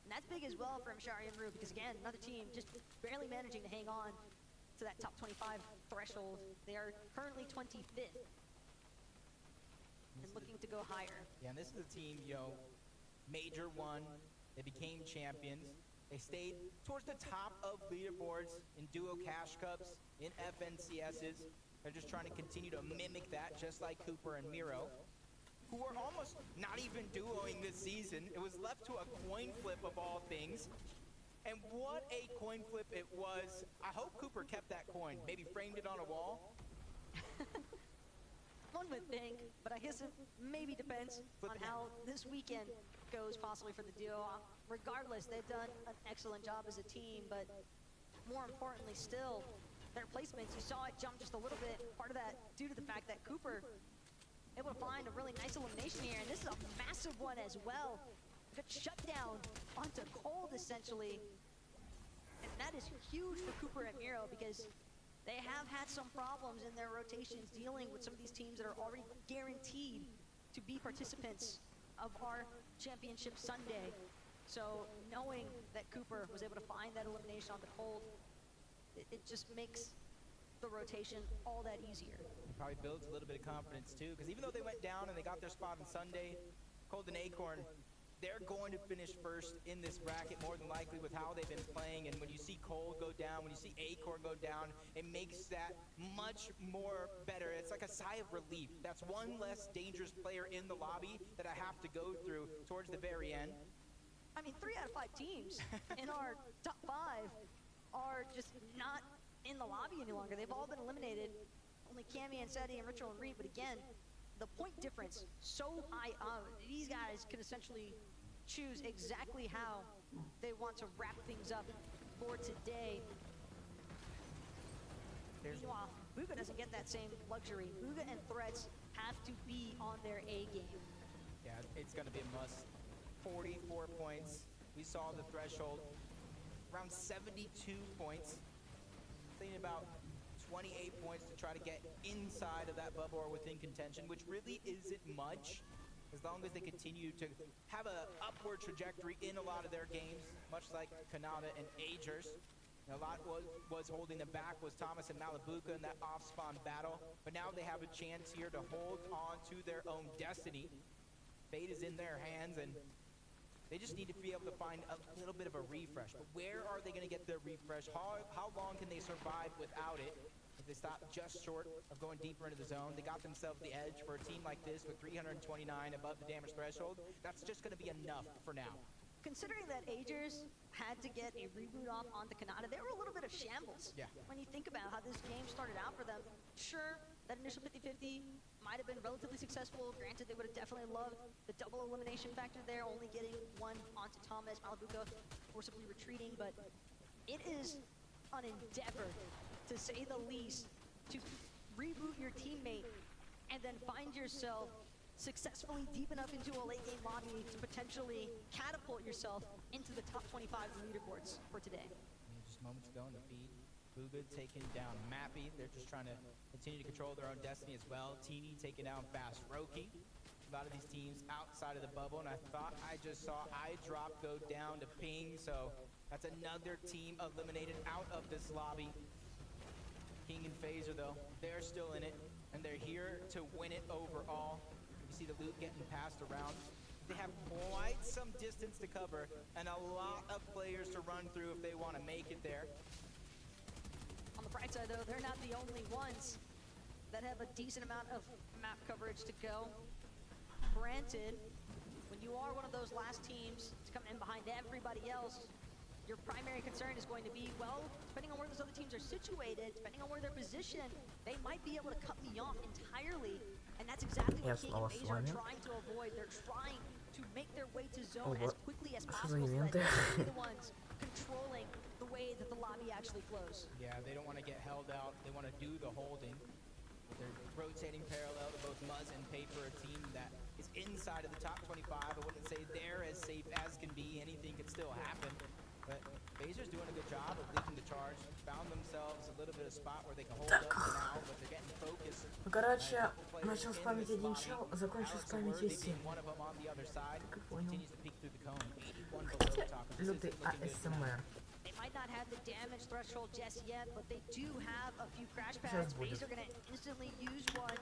And that's big as well from Shari and Rue, because again, another team just barely managing to hang on to that top 25 threshold. They are currently 25th and looking to go higher. Yeah, and this is a team, you know, Major won, they became champions. They stayed towards the top of leaderboards in duo cash cups, in FNCSs. They're just trying to continue to mimic that, just like Cooper and Miro, who are almost not even duoing this season. It was left to a coin flip of all things. And what a coin flip it was. I hope Cooper kept that coin, maybe framed it on a wall. One would think, but I guess it maybe depends on how this weekend goes possibly for the duo. Regardless, they've done an excellent job as a team, but more importantly still, their placements, you saw it jump just a little bit. Part of that due to the fact that Cooper able to find a really nice elimination here, and this is a massive one as well. Good shutdown onto Cold, essentially. And that is huge for Cooper and Miro, because they have had some problems in their rotations dealing with some of these teams that are already guaranteed to be participants of our championship Sunday. So knowing that Cooper was able to find that elimination on the Cold, it just makes the rotation all that easier. It probably builds a little bit of confidence too, because even though they went down and they got their spot on Sunday, Cold and Acorn, they're going to finish first in this bracket more than likely with how they've been playing. And when you see Cold go down, when you see Acorn go down, it makes that much more better. It's like a sigh of relief. That's one less dangerous player in the lobby that I have to go through towards the very end. I mean, 3 out of 5 teams in our top 5 are just not in the lobby any longer. They've all been eliminated. Only Cammy and Seti and Ritual and Reed, but again, the point difference so high up. These guys can essentially choose exactly how they want to wrap things up for today. Meanwhile, Bugha doesn't get that same luxury. Bugha and Threats have to be on their A game. Yeah, it's going to be a must. 44 points. We saw the threshold around 72 points. Thinking about 28 points to try to get inside of that bubble or within contention, which really isn't much, as long as they continue to have an upward trajectory in a lot of their games, much like Kanata and Agers. A lot was holding them back was Thomas and Malabuka in that off-spawn battle, but now they have a chance here to hold on to their own destiny. Fate is in their hands, and they just need to be able to find a little bit of a refresh. But where are they going to get their refresh? How long can they survive without it? If they stop just short of going deeper into the zone, they got themselves the edge for a team like this with 329 above the damage threshold. That's just going to be enough for now. Considering that Agers had to get a reboot off onto Kanata, they were a little bit of shambles. Yeah. When you think about how this game started out for them, sure, that initial 50-50 might have been relatively successful. Granted, they would have definitely loved the double elimination factor there, only getting one onto Thomas. Malabuka forcibly retreating, but it is an endeavor, to say the least, to reboot your teammate and then find yourself successfully deep enough into a late game lobby to potentially catapult yourself into the top 25 leaderboards for today. Just moments ago in the feed, Bugha taking down Mappy. They're just trying to continue to control their own destiny as well. Teeny taking down Fast Roki. A lot of these teams outside of the bubble, and I thought I just saw iDrop go down to Ping, so that's another team eliminated out of this lobby. King and Phaser, though, they're still in it, and they're here to win it overall. You see the loot getting passed around. They have quite some distance to cover and a lot of players to run through if they want to make it there. On the bright side, though, they're not the only ones that have a decent amount of map coverage to go. Granted, when you are one of those last teams to come in behind everybody else, your primary concern is going to be, well, depending on where those other teams are situated, depending on where they're positioned, they might be able to cut me off entirely. And that's exactly what King and Phaser are trying to avoid. They're trying to make their way to zone as quickly as possible so that they're the ones controlling the way that the lobby actually flows. Yeah, they don't want to get held out. They want to do the holding. They're rotating parallel to both Muzz and Paper, a team that is inside of the top 25. I wouldn't say they're as safe as can be. Anything could still happen. But Phasers doing a good job of leading the charge. Found themselves a little bit of spot where they can hold up for now, but they're getting focused. Короче, начал спамить один чел, закончил спамить весь семь. Как понял. Лютый АСМР. They might not have the damage threshold just yet, but they do have a few crash pads. Phasers are going to instantly use one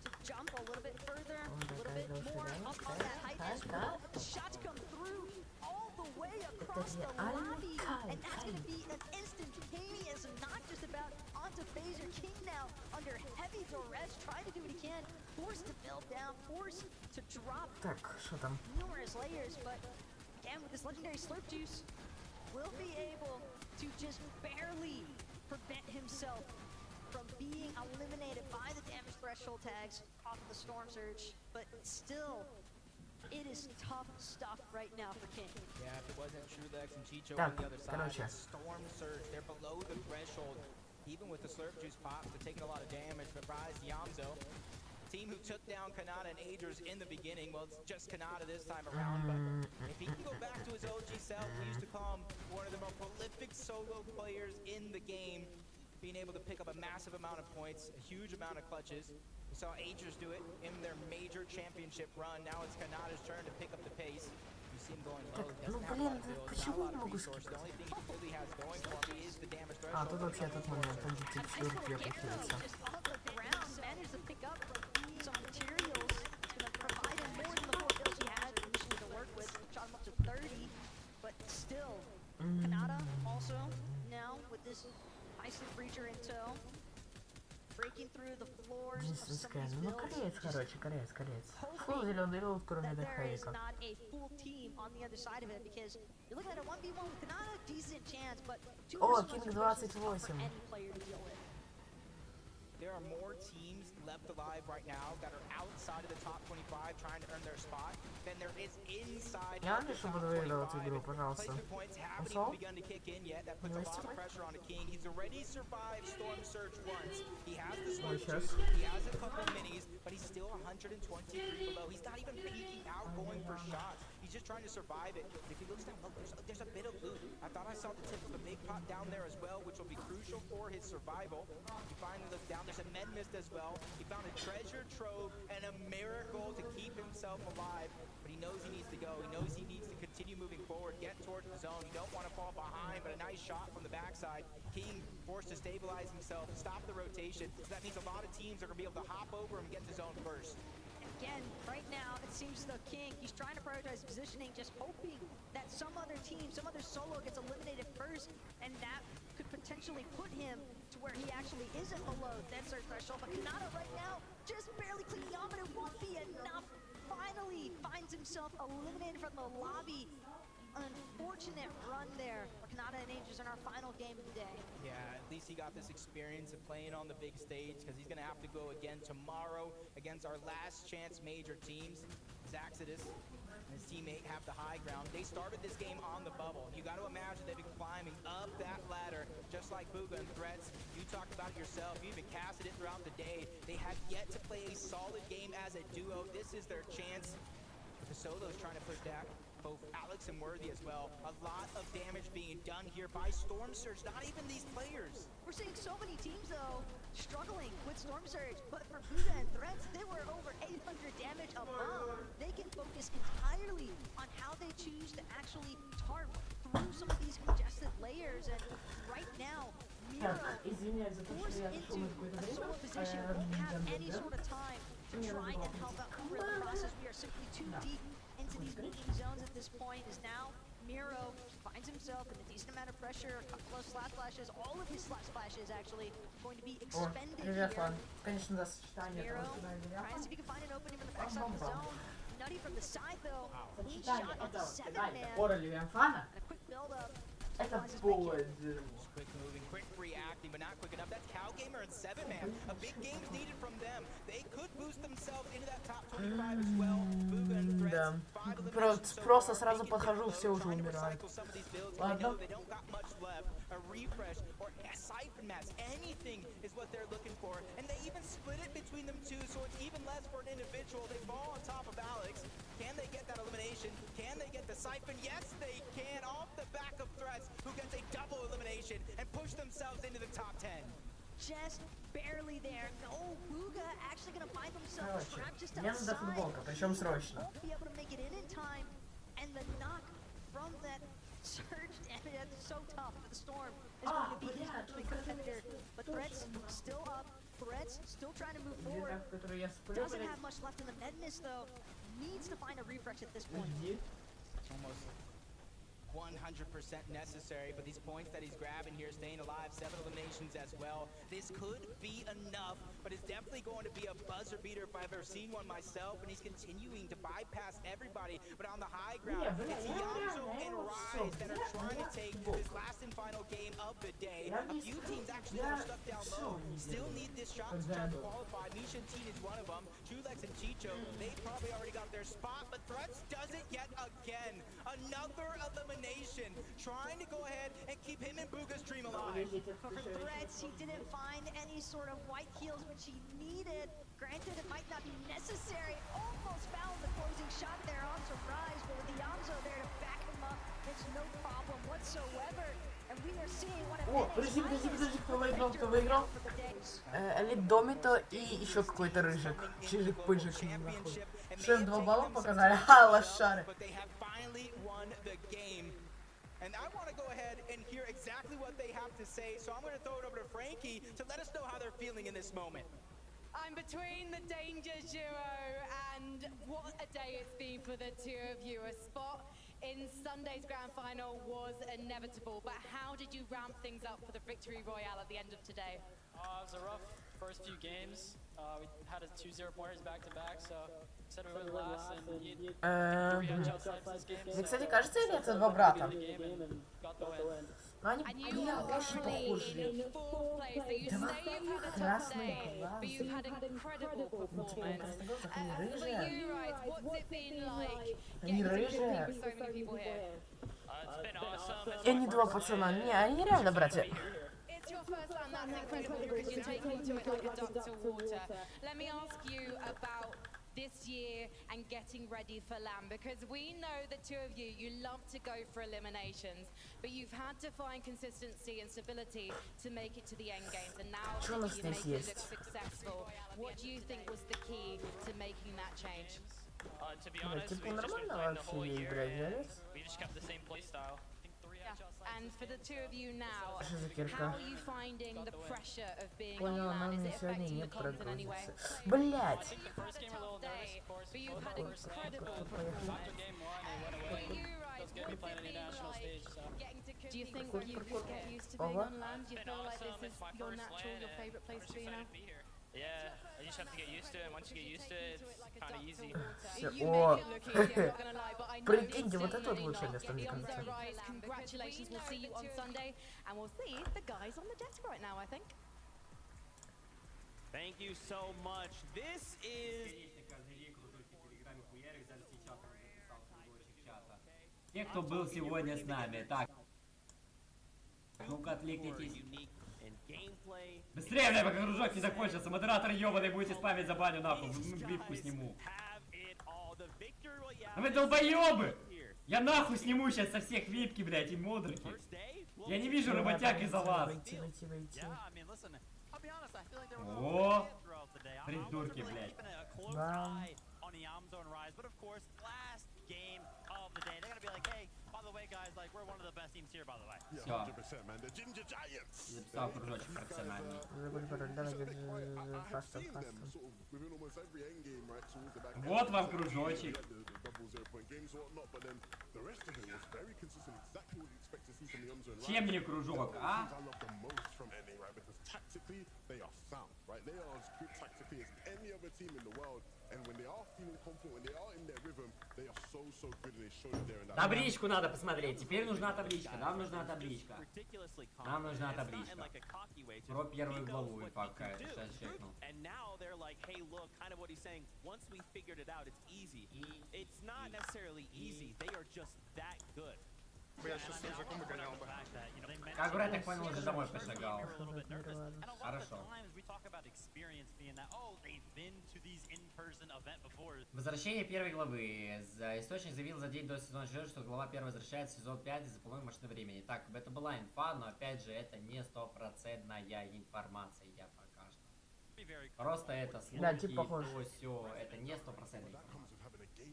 to jump a little bit further, a little bit more up on that height as well. Shots come through all the way across the lobby, and that's going to be an instantaneous, not just about onto Phaser. King now under heavy duress, trying to do what he can, forced to build down, forced to drop numerous layers, but again with this legendary slurp juice, will be able to just barely prevent himself from being eliminated by the damage threshold tags off of the Storm Surge, but still, it is tough stuff right now for King. Yeah, if it wasn't Trulex and Chicho on the other side, Storm Surge, they're below the threshold. Even with the Slurp Juice pops, they're taking a lot of damage, but Rise Yamzo, team who took down Kanata and Agers in the beginning. Well, it's just Kanata this time around, but if he can go back to his OG self, we used to call him one of the more prolific solo players in the game, being able to pick up a massive amount of points, a huge amount of clutches. We saw Agers do it in their major championship run. Now it's Kanata's turn to pick up the pace. You see him going low. Doesn't have a lot of build, not a lot of resource. The only thing he really has going for him is the damage threshold. Тут вообще этот момент, там где текстуры припахиваются. Managed to pick up some materials, gonna provide him more than the 4 kills he had initially to work with, shot him up to 30, but still, Kanata also now with this nicely breacher intel, breaking through the floors of some of these builds. Кореец. Фу, зеленый рот, кроме There is Дехейка. not a full team on the other side of it because you're looking at a 1v1 with Kanata, decent chance, but 2 О, versus Кинг 1 is 28. for any player to deal with. There are more teams left alive right now that are outside of the top 25 trying to earn their spot than there is inside Я of the напишу, top буду выигрывать игру, 25. пожалуйста. Placement points haven't Ушел? even begun to kick in yet. That puts a lot of pressure on the King. He's already survived Storm Surge once. He has the Slurp Juice, he has a couple minis, but he's still 123 below. He's not even peeking out going for shots. He's just trying to survive it. If he looks down low, there's a bit of loot. I thought I saw the tip of a big pot down there as well, which will be crucial for his survival. He finally looks down. There's a med mist as well. He found a treasure trove and a miracle to keep himself alive. But he knows he needs to go. He knows he needs to continue moving forward, get towards the zone. You don't want to fall behind, but a nice shot from the backside. King forced to stabilize himself, stop the rotation. So that means a lot of teams are going to be able to hop over him and get to zone first. Again, right now, it seems as though King, he's trying to prioritize positioning, just hoping that some other team, some other solo gets eliminated first, and that could potentially put him to where he actually isn't below that search threshold. But Kanata right now, just barely cleaning on, but it won't be enough. Finally finds himself eliminated from the lobby. Unfortunate run there for Kanata and Agers in our final game of the day. Yeah, at least he got this experience of playing on the big stage because he's going to have to go again tomorrow against our last chance major teams. Zaxidus and his teammate have the high ground. They started this game on the bubble. You got to imagine they've been climbing up that ladder just like Booga and Threats. You talked about it yourself. You even casted it throughout the day. They have yet to play a solid game as a duo. This is their chance. The solos trying to push back both Alex and Worthy as well. A lot of damage being done here by Storm Surge, not even these players. We're seeing so many teams, though, struggling with Storm Surge, but for Buddha and Threats, they were over 800 damage above. They can focus entirely on how they choose to actually tarp through some of these congested layers, and right now, Miro, forced into a solo position, won't have any sort of time to try and help out over the process. We are simply too deep into these moving zones at this point, as now Miro finds himself in a decent amount of pressure, a couple of slash flashes, all of his slash flashes actually going to be expended here. Miro trying to see if he can find an opening from the backside of the zone. Nutty from the side though, he shot on the 7-man, and a quick build up. Это пользу. Quick moving, quick reacting, but not quick enough. That's Cow Gamer and 7-Man. A big game's needed from them. They could boost themselves into that top 25 as well. Booga and Threats, 5 eliminations so Просто far. сразу They подхожу, continue все уже trying to умирают. recycle some of these builds. They Ладно. know they don't got much left. A refresh or a siphon match, anything is what they're looking for. And they even split it between them two, so it's even less for an individual. They fall on top of Alex. Can they get that elimination? Can they get the siphon? Yes, they can. Off the back of Threats, who gets a double elimination and push themselves into the top 10. Just barely there. No, Booga actually gonna find themselves Короче, trapped just мне надо outside. футболка, причем срочно. Won't be able to make it in time, and the knock from that surge damage, that's so tough for the Storm, is going to be hugely competitive. But Threats still up. Threats still trying to move forward. Doesn't have much left in the Madness though. Needs to find a refresh at this point. It's almost 100% necessary, but these points that he's grabbing here, staying alive, 7 eliminations as well. This could be enough, but it's definitely going to be a buzzer beater if I've ever seen one myself, and he's continuing to bypass everybody, but on the high ground, it's Yamzo and Rise that are trying to take this last and final game of the day. A few teams actually are stuck down low, still need this shot to try to qualify. Misha and Teen is one of them. Trulex and Chicho, they probably already got their spot, but Threats does it yet again. Another elimination, trying to go ahead and keep him and Booga's dream alive. For Threats, he didn't find any sort of white heals which he needed. Granted, it might not be necessary. Almost found the closing shot there on Rise, but with the Yamzo there to back him up, it's no problem whatsoever. And we are seeing what О, подожди, кто выиграл? Элит Домито и еще какой-то рыжик. Чижик-пыжик, нахуй. Что им 2 балла показали? Ха, лошары. And I want to go ahead and hear exactly what they have to say, so I'm going to throw it over to Frankie to let us know how they're feeling in this moment. I'm between the Danger duo, and what a day it's been for the two of you. A spot in Sunday's grand final was inevitable, but how did you ramp things up for the victory royale at the end of today? It was a rough first few games. We had a 2-0 pointers back-to-back, so said we would last, and you 3 edge outside for this game. Мне, кстати, кажется, или это 2 брата? Got the win. Но они очень похожи. Два красных глаза. Они рыжие. И они 2 пацана. Не, они реально братья. Your first round, that's incredible because you're taking to it like a duck to water. Let me ask you about this year and getting ready for LAN, because we know the two of you, you love to go for eliminations, but you've had to find consistency and stability to make it to the end games, and now you're making it look successful. What do you think was the key to making that change? To be honest, we've just been playing the whole year, and we just kept the same play style. And for the two of you now, how are you finding the pressure of being on Понял, она LAN? Is мне it сегодня affecting не the comp in any way? прогрузится. Блять! The first game a little nervous, of course. But you've had incredible After game 1, they went away. Feels good to be playing on the national stage, so. Do you think you could get used to being on LAN? Do you feel like this is your natural, your favourite place to be now? Yeah, you just have to get used to it, and once you get used to it, it's kind of easy. О, прикиньте, вот это вот лучшее место, мне кажется. Congratulations, we'll see you on Sunday, and we'll see the guys on the desk right now, I think. Thank you so much. This is... Те, кто был сегодня с нами. Так. Ну-ка, откликнитесь. Быстрее, бля, пока кружок не закончился. Модератор ёбаный, будете спамить, забаню нахуй. Випку сниму. А вы долбоёбы! Я нахуй сниму сейчас со всех випки, блядь, и модерки. Я не вижу работяг из-за вас. О, придурки, блядь. Of the day. They're gonna be like, hey, by the way, guys, like we're one of the best teams here, by the way. Yeah, 100%, man. The Ginger Giants. Записал кружочек профессиональный. Вот вам кружочек. Чем мне кружок, а? Tactically, they are sound, right? They are as good tactically as any other team in the world. And when they are feeling confident, when they are in their rhythm, they are so good and they show that they're in that. Табличку надо посмотреть. Теперь нужна табличка. Нам нужна табличка. Нам нужна табличка. Про первую главу инфа какая-то. Сейчас чекну. And now they're like, hey, look, kind of what he's saying. Once we figured it out, it's easy. It's not necessarily easy. They are just that good. Как бы я так понял, уже домой пошагал. Хорошо. Возвращение первой главы. Источник заявил за день до сезона 4, что глава 1 возвращается в сезон 5 из-за полной машины времени. Так, это была инфа, но опять же, это не стопроцентная информация, я пока что. Просто это слухи, да, типа то все, это не стопроцентная информация.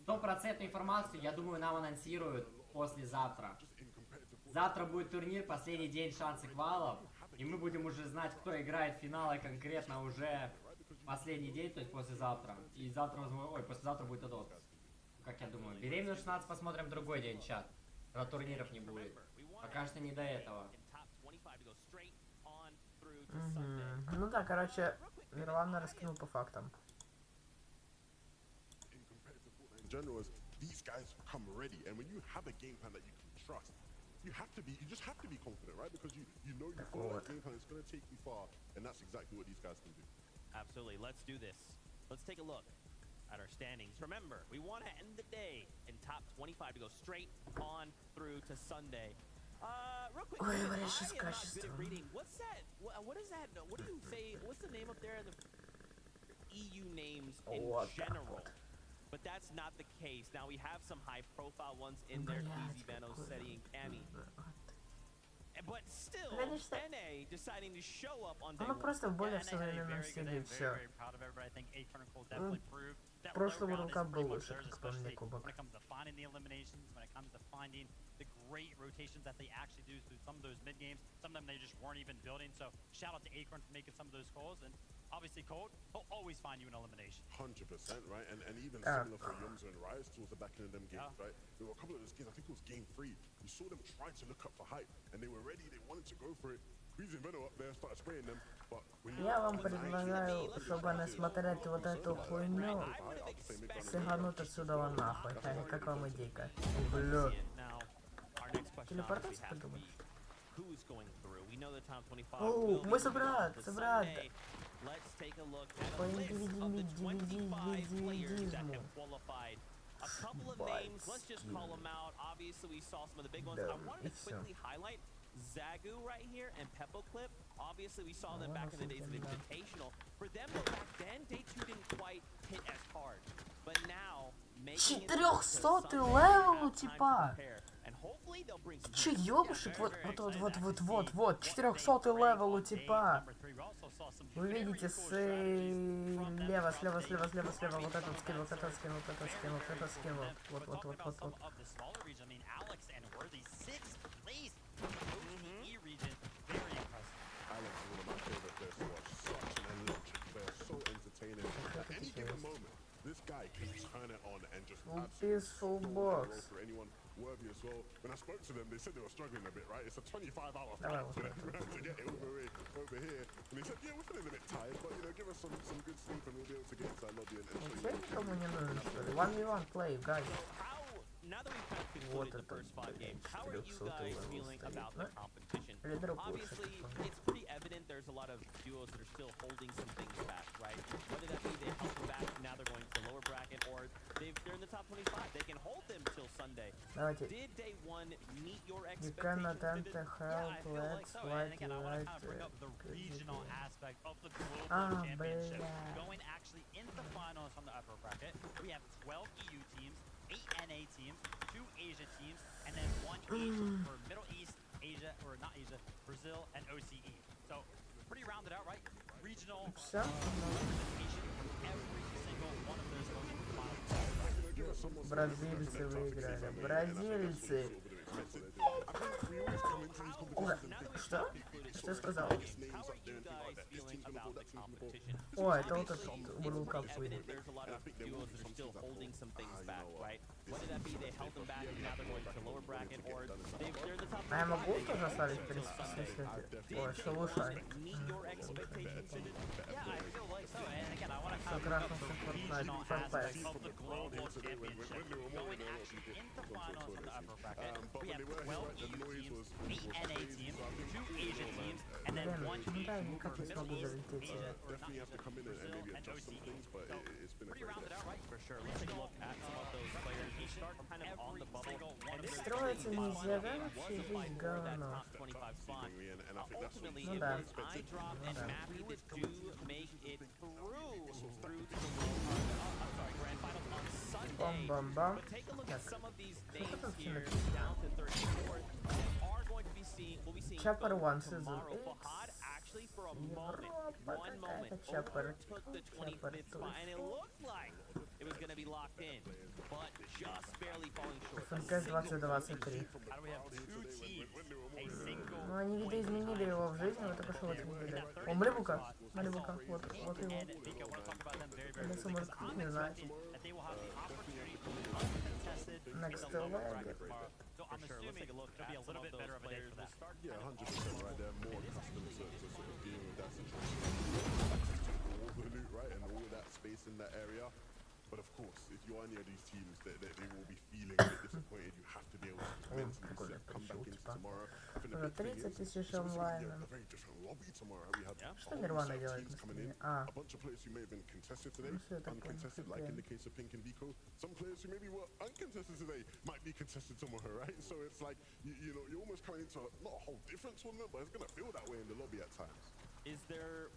Стопроцентную информацию, я думаю, нам анонсируют послезавтра. Завтра будет турнир, последний день шансы квалов, и мы будем уже знать, кто играет в финалы конкретно уже последний день, то есть послезавтра. И завтра, возможно, послезавтра будет отдых. Как я думаю. Беременную 16 посмотрим другой день, чат. Когда турниров не будет. Пока что не до этого. Ну да, короче, Мирлана раскинул по фактам. These guys come ready, and when you have a game plan that you can trust, you just have to be confident, right? Because you know you follow that game plan, it's going to take you far, and that's exactly what these guys can do. Absolutely. Let's do this. Let's take a look at our standings. Remember, we want to end the day in top 25 to go straight on through to Sunday. Real quick, I am a bit of reading. What's that? What is that? What do you say? What's the name up there? The EU names in general. But that's not the case. Now we have some high-profile ones in there, Easy Venos, Seti, and Cammy. But still, NA deciding to show up on day one. Просто в более современном стиле, все. Прошлый World Cup был лучше, как по мне, кубок. The great rotations that they actually do through some of those mid games. Sometimes they just weren't even building. So shout out to Acorn for making some of those calls. And obviously, Cold, he'll always find you an elimination. 100%, right? And even similar for Yumza and Rise towards the back end of them games, right? There were a couple of those games, I think it was game 3. You saw them try to look up for hype, and they were ready. They wanted to go for it. Squeezing Venom up there, started spraying them. But when я вам предлагаю, чтобы не смотреть вот эту хуйню, сыгануть отсюда нахуй. Как вам идейка? Бля. Телепортация придумать? О, мой собрат! По индивидуализму. A couple of names, let's just call them out. Obviously, we saw some of the big ones. I wanted to quickly highlight Zagu right here and Peppo Clip. Obviously, we saw them back in the days of Invitational. For them, though, back then, Day 2 didn't quite hit as hard. But now, making it 400 левел, типа. Че, ёбушек? Вот, 400 левел, типа. Вы видите, слева, вот этот скилл, вот этот скилл. Вот. This guy can turn it on and just Peaceful box. for anyone worthy as well. When I spoke to them, they said they were struggling a bit, right? It's a 25-hour fight for them to get it over here. And they said, yeah, we're feeling a bit tired, but you know, give us some good sleep and we'll be able to get into that lobby and show you. Никому не нужен, что ли? 1v1 play, guys. Now that we've kind of concluded the first 5 games, how are you guys feeling about the competition? Obviously, it's pretty evident there's a lot of duos that are still holding some things back, right? Whether that be they held them back, now they're going to the lower bracket, or they're in the top 25. They can hold them till Sunday. Did day 1 meet your expectations? Yeah, I feel like so. And again, I want to kind of bring up the regional aspect of the global championship. Going actually into the finals from the upper bracket, we have 12 EU teams, 8 NA teams, 2 Asia teams, and then 1 Asia for Middle East, Asia, or not Asia, Brazil, and OCE. So, pretty rounded out, right? Regional representation from every single one of those going into the finals. Бразильцы выиграли. Бразильцы. Что? Что сказал? О, это вот этот World Cup выиграл. А я могу тоже оставить, в принципе, Ой, шелушай. трахнулся в Fortnite. Попасть. Of the global championship. Going actually into finals from the upper bracket. We have 12 EU teams, 8 NA teams, 2 Asian teams, and then 1 team for Middle East, Asia, or not Asia, Brazil, and OCE. So pretty rounded out, right? For sure. Let's take a look at some of those players who start kind of on the bubble. And this Строиться нельзя, да? Вообще was a fight жизнь for that говно. top 25 spot. Ultimately, Ну it да. was iDrop and Mappy that do make it through to the grand finals on Sunday. Бам-бам-бам. But take a look at some of these Что names там here все down to 34th. Are going to be seeing, we'll be seeing Chopper both 1 season tomorrow. 8. Fahad actually for a moment, Европа one moment, какая-то, Chopper. overtook the 25th spot, and it looked like it was going to be locked in, but just barely falling short. ФНК 2023. How do we have 2 teams, a single Ну они видоизменили его в жизни, вы только что вот видели. О, Малибука. Малибука. Вот его. and Vika, want to talk about them very, very Алиса quickly. может I'm не знать. expecting that they will have the opportunity to be uncontested in Next the lower leg. bracket tomorrow. So I'm assuming it'll be a little bit better of a day for that. Yeah, 100% right. They're more accustomed to sort of dealing with that situation. All the loot, right, and all of that space in that area. But of course, if you are near these teams, they will be feeling a bit disappointed. You have to be able to mentally come back into tomorrow. I think the big thing 30 is, тысяч it's also gonna be онлайн. a very different lobby tomorrow. We have a Что whole Нирвана set of делает teams на coming in. стриме? А, A bunch of players who may have been contested today, ну все, так понял. uncontested, like in the case of Pink and Vico. Some players who maybe were uncontested today might be contested tomorrow, right? So it's like, you know, you're almost coming into not a whole different tournament, but it's going to feel that way in the lobby at times. Is there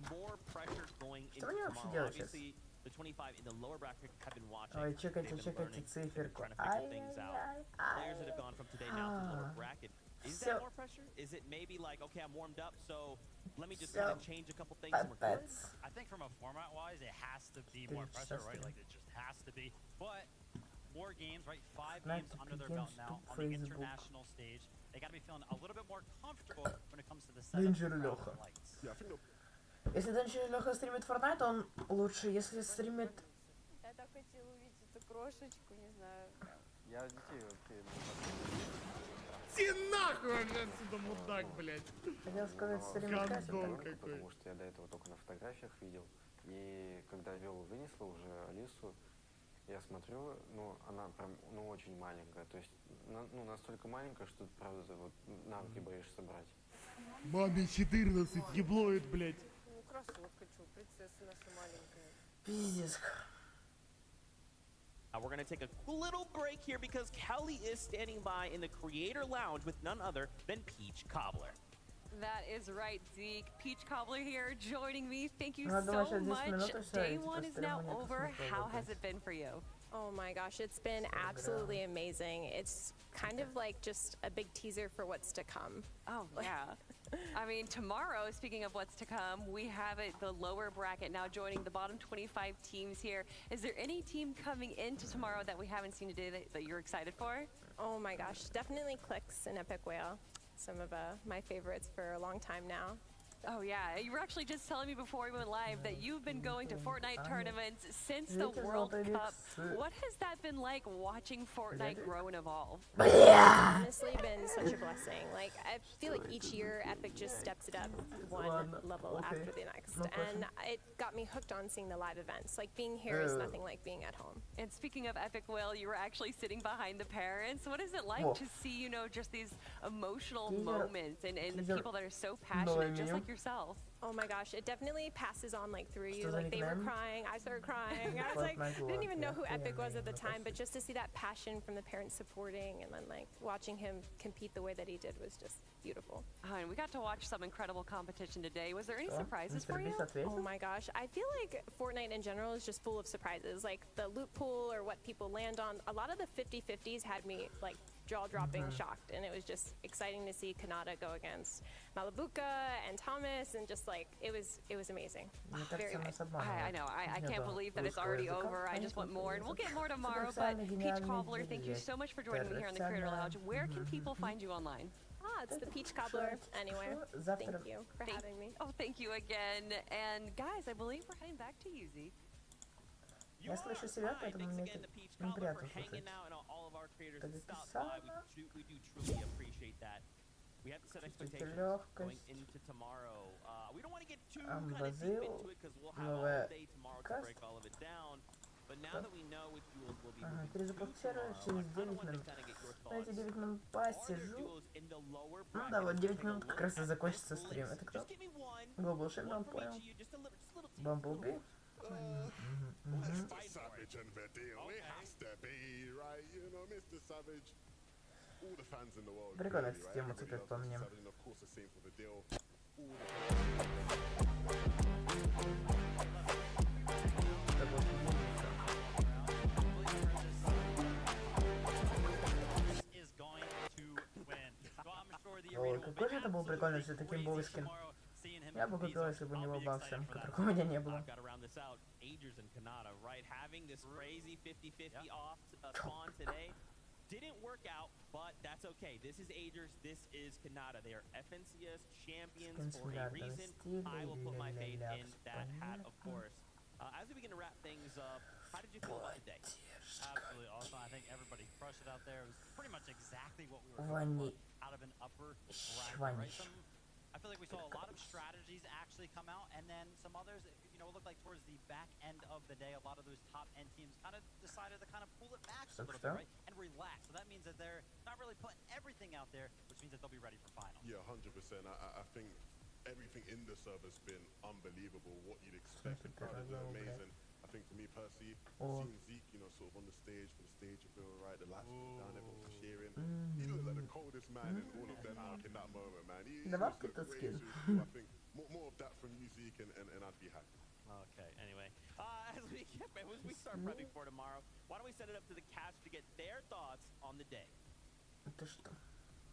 more pressure going into Что они вообще tomorrow? делают сейчас? Obviously, the 25 in the lower bracket have been watching. Ой, They've чекайте, been чекайте learning, циферку. trying to figure things out. Players that have Ай-яй-яй. gone from today now to the lower bracket. Is Всё. that more pressure? Is it maybe like, okay, I'm warmed up, so let me just Всё. kind of change a couple things and we're good? Пипец. I think from a format-wise, it has to be more pressure, right? Like, it just has to be. But more games, right? 5 games Fortnite under their games belt now to on the Facebook. international stage. They got to be feeling a little bit more comfortable when it comes to the setup Danger and Лёха. the lights. Yeah, I think Если Денчер Леха стримит Fortnite, он лучше. Если стримит... Я так хотела увидеть эту крошечку, не знаю. Я детей вообще... Ти нахуй отсюда, мудак, блядь. Хотел сказать, стримит Катя, Гандон так. какой. Потому что я до этого только на фотографиях видел. И когда Вёла вынесла уже Алису, я смотрю, ну, она прям, ну, очень маленькая. То есть, ну, настолько маленькая, что, правда, вот на руки боишься брать. Маме 14, еблоид, блядь. Ну, кроссовок хочу, принцесса наша маленькая. Пиздец. We're going to take a little break here because Kelly is standing by in the Creator Lounge with none other than Peach Cobbler. That is right, Zeke. Peach Cobbler here joining me. Thank you Надо so вообще 10 much. минут и всё, Day и типа 1 is стрима now нет over. смысла How работать. has it been for you? Oh my gosh, it's been absolutely amazing. It's kind of like just a big teaser for what's to come. Oh, yeah. I mean, tomorrow, speaking of what's to come, we have it, the lower bracket now joining the bottom 25 teams here. Is there any team coming into tomorrow that we haven't seen today that you're excited for? Oh my gosh, definitely Clicks and Epic Whale. Some of my favorites for a long time now. Oh yeah, you were actually just telling me before we went live that you've been going to Fortnite tournaments since the World Cup. What has that been like watching Fortnite grow and evolve? It's honestly been such a blessing. Like, I feel like each year Epic just steps it up one level after the next. And it got me hooked on seeing the live events. Like, being here is nothing like being at home. And speaking of Epic Whale, you were actually sitting behind the parents. What is it like to see, you know, just these emotional moments and the people that are so passionate, just like yourself? Oh my gosh, it definitely passes on like through you. Like, they were crying, I started crying. I was like, I didn't even know who Epic was at the time, but just to see that passion from the parents supporting and then like watching him compete the way that he did was just beautiful. And we got to watch some incredible competition today. Was there any surprises for you? Oh my gosh, I feel like Fortnite in general is just full of surprises. Like the loot pool or what people land on. A lot of the 50-50s had me like jaw-dropping shocked, and it was just exciting to see Kanata go against Malabuka and Thomas, and just like it was amazing. Very nice. I know. I can't believe that it's already over. I just want more, and we'll get more tomorrow. But Peach Cobbler, thank you so much for joining me here on the Creator Lounge. Where can people find you online? It's the Peach Cobbler anywhere. Thank you for having me. Oh, thank you again. And guys, I believe we're heading back to Yuzi. Я слышу себя, поэтому мне это неприятно слушать. Так это самое. We have to set expectations going into tomorrow. We don't want to get too kind of deep into it because we'll have all day tomorrow to break Ага, перезапуск сервера через 9 минут. На эти 9 минут посижу. Ну да, вот 9 минут как раз и закончится стрим. Это кто? Global Shaman, понял. Бамблби. Mr. Savage and Vedil, it has to be, right? You know, Mr. Savage. All the fans in the world. Прикольная Really, right? система, Everybody как loves по Mr. мне. Savage, and of course the same for Vedil. Ой, какой же это был прикольный все-таки был скин. Я бы купил, если бы у него баг всем, которых у меня не было. Didn't work out, but that's okay. This is Agers, this is Kanata. They are FNCS champions for a reason. I will put my faith in that hat, of course. As we begin to wrap things up, how did you feel about the day? Absolutely awesome. I think everybody crushed it out there. It was pretty much exactly what we were looking for out of an upper bracket, right? I feel like we saw a lot of strategies actually come out, and then some others, you know, it looked like towards the back end of the day, a lot of those top end teams kind of decided to kind of pull it back a little bit, right? And relax. So that means that they're not really putting everything out there, which means that they'll be ready for finals. Yeah, 100%. I think everything in the server's been unbelievable. What you'd expect. The crowd has been amazing. I think for me personally, seeing Zeke, you know, sort of on the stage, for the stage of Bill, right, the lights were down, everyone was cheering. He looked like the coldest man in all of Denmark in that moment, man. He just looked way too cool. I think more of that from you, Zeke, and I'd be happy. Okay, anyway, as we start prepping for tomorrow, why don't we set it up to the cast to get their thoughts on the day?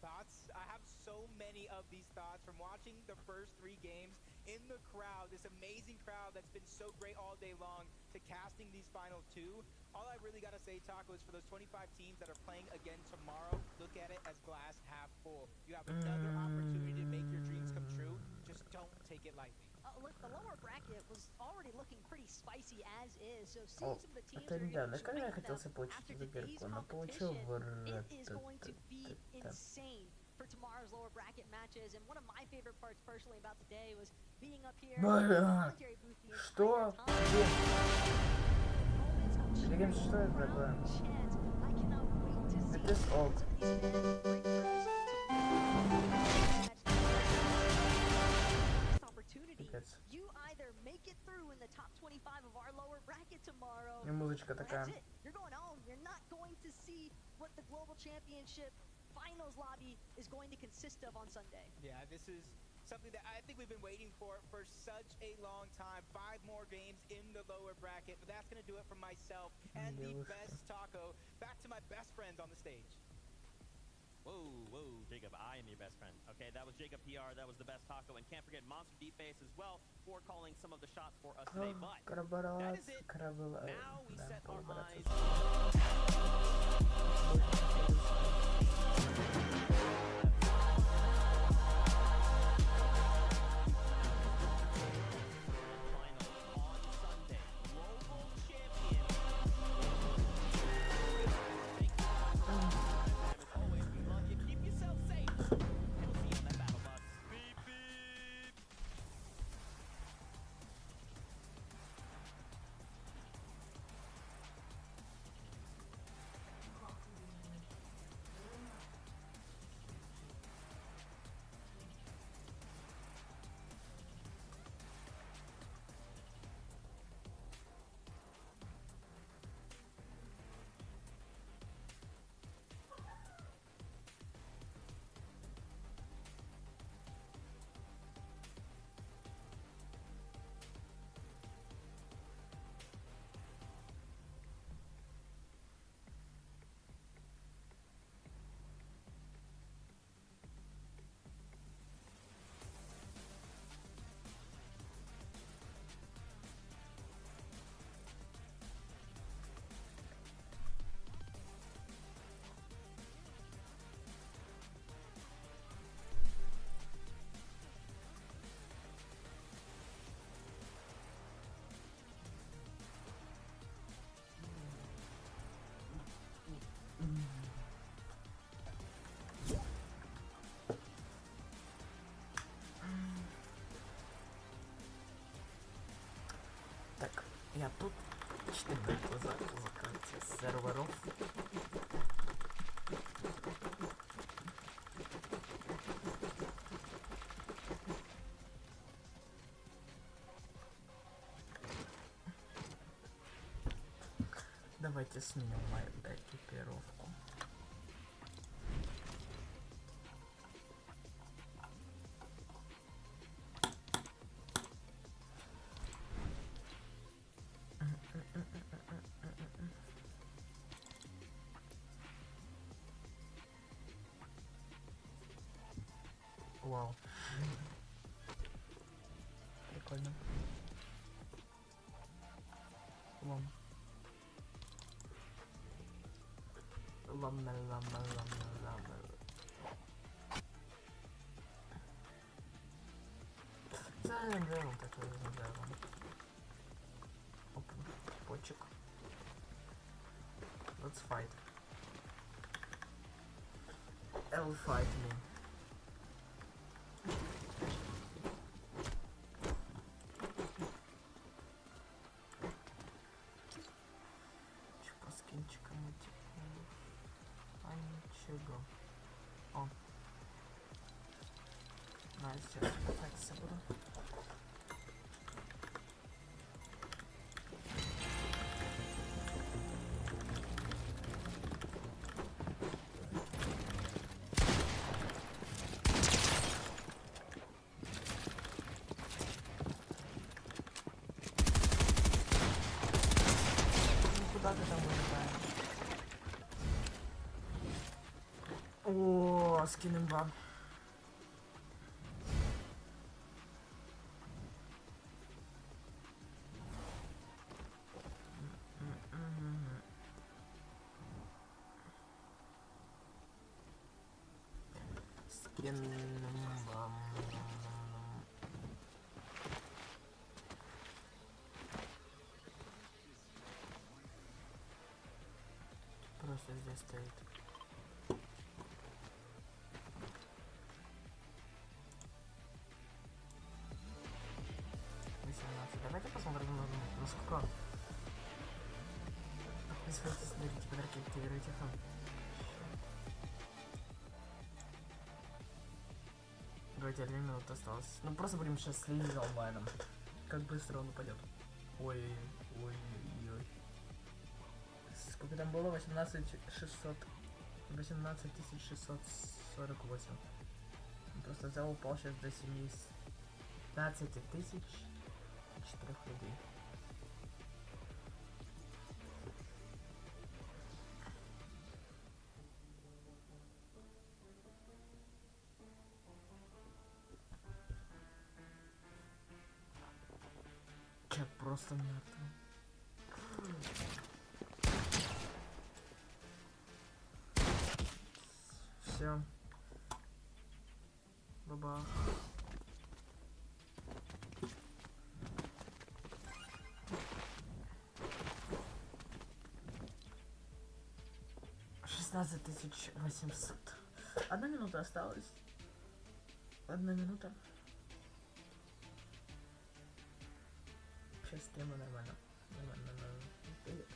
Thoughts? I have so many of these thoughts from watching the first 3 games in the crowd, this amazing crowd that's been so great all day long, to casting these final 2. All I really gotta say, Taco, is for those 25 teams that are playing again tomorrow, look at it as glass half full. You have another opportunity to make your dreams come true. Just don't take it lightly. Look, the lower bracket was already looking pretty spicy as is, so seeing some of the teams Это are недавно, able to когда я strengthen хотел them получить after эту today's перку, но получил competition, it is going to be insane for tomorrow's lower bracket matches. And one of my favorite parts personally about the day was being up here in the commentary booth the entire time. Видим, что это такое. Это ок. You either make it through in the top 25 of our lower bracket tomorrow. Музычка такая. That's it. You're going home. You're not going to see what the Global Championship finals lobby is going to consist of on Sunday. Yeah, this is something that I think we've been waiting for such a long time. 5 more games in the lower bracket, but that's going to do it for myself and the best Taco. Back to my best friends on the stage. Whoa, Jacob, I am your best friend. Okay, that was Jacob PR, that was the best Taco, and can't forget Monster Deep-Face as well for calling some of the shots for us today, but that is it. Now we set our eyes Так, я тут. 4 закрытие серверов. Давайте сменим мою экипировку. Вау. Прикольно. Лом. Лама. Заезжаем, такой заезжаем. Оп, почек. Let's fight. I'll fight me. Че по скинчикам эти? А ничего. О. На, сейчас кататься буду. Куда ты там вылетаешь? О, скин имба. Скин имба. Просто здесь стоит. Давайте посмотрим, насколько подписывайтесь, дарите подарки, активируйте фан. Давайте 2 минуты осталось. Ну просто будем сейчас следить за онлайном. Как быстро он упадет. Ой. Сколько там было? 18648. Он просто взял, упал сейчас до 17 тысяч 4 рублей. Чат просто мертвый. Все. Бабах. тысяч 800. 1 минута осталась. 1 минута. Сейчас тема нормально. Нормально. Привет.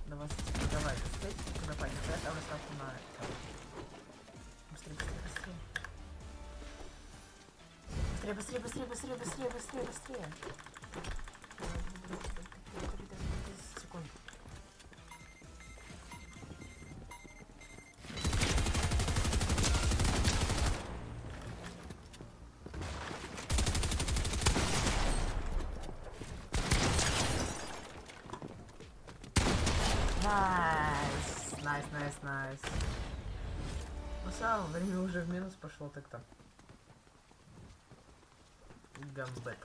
Давай, успеть, когда пойдет, я ставлю ставку на это. Быстрее. Быстрее. Секунд. Найс. Ну все, время уже в минус пошло так-то. Гамбет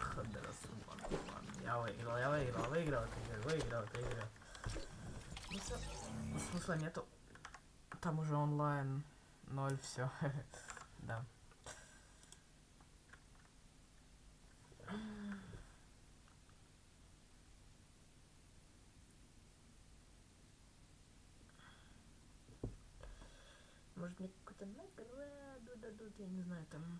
Я выиграл. Ну все, смысла нету. Там уже онлайн 0, все. Да. мне какой-то награду дадут, я не знаю, там...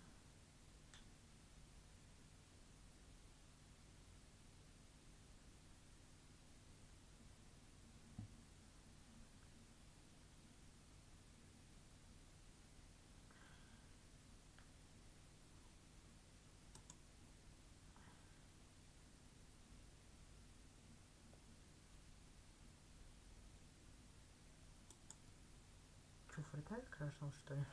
Что, Fortnite крашнул, что ли?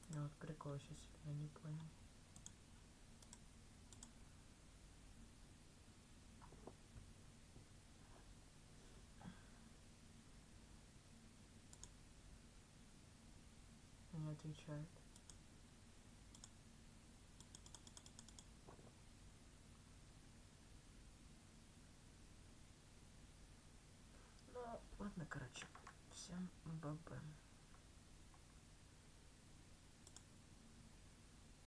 Я вот прикол сейчас я не понял. Не отвечает. Ну, ладно, короче. Всем б.б.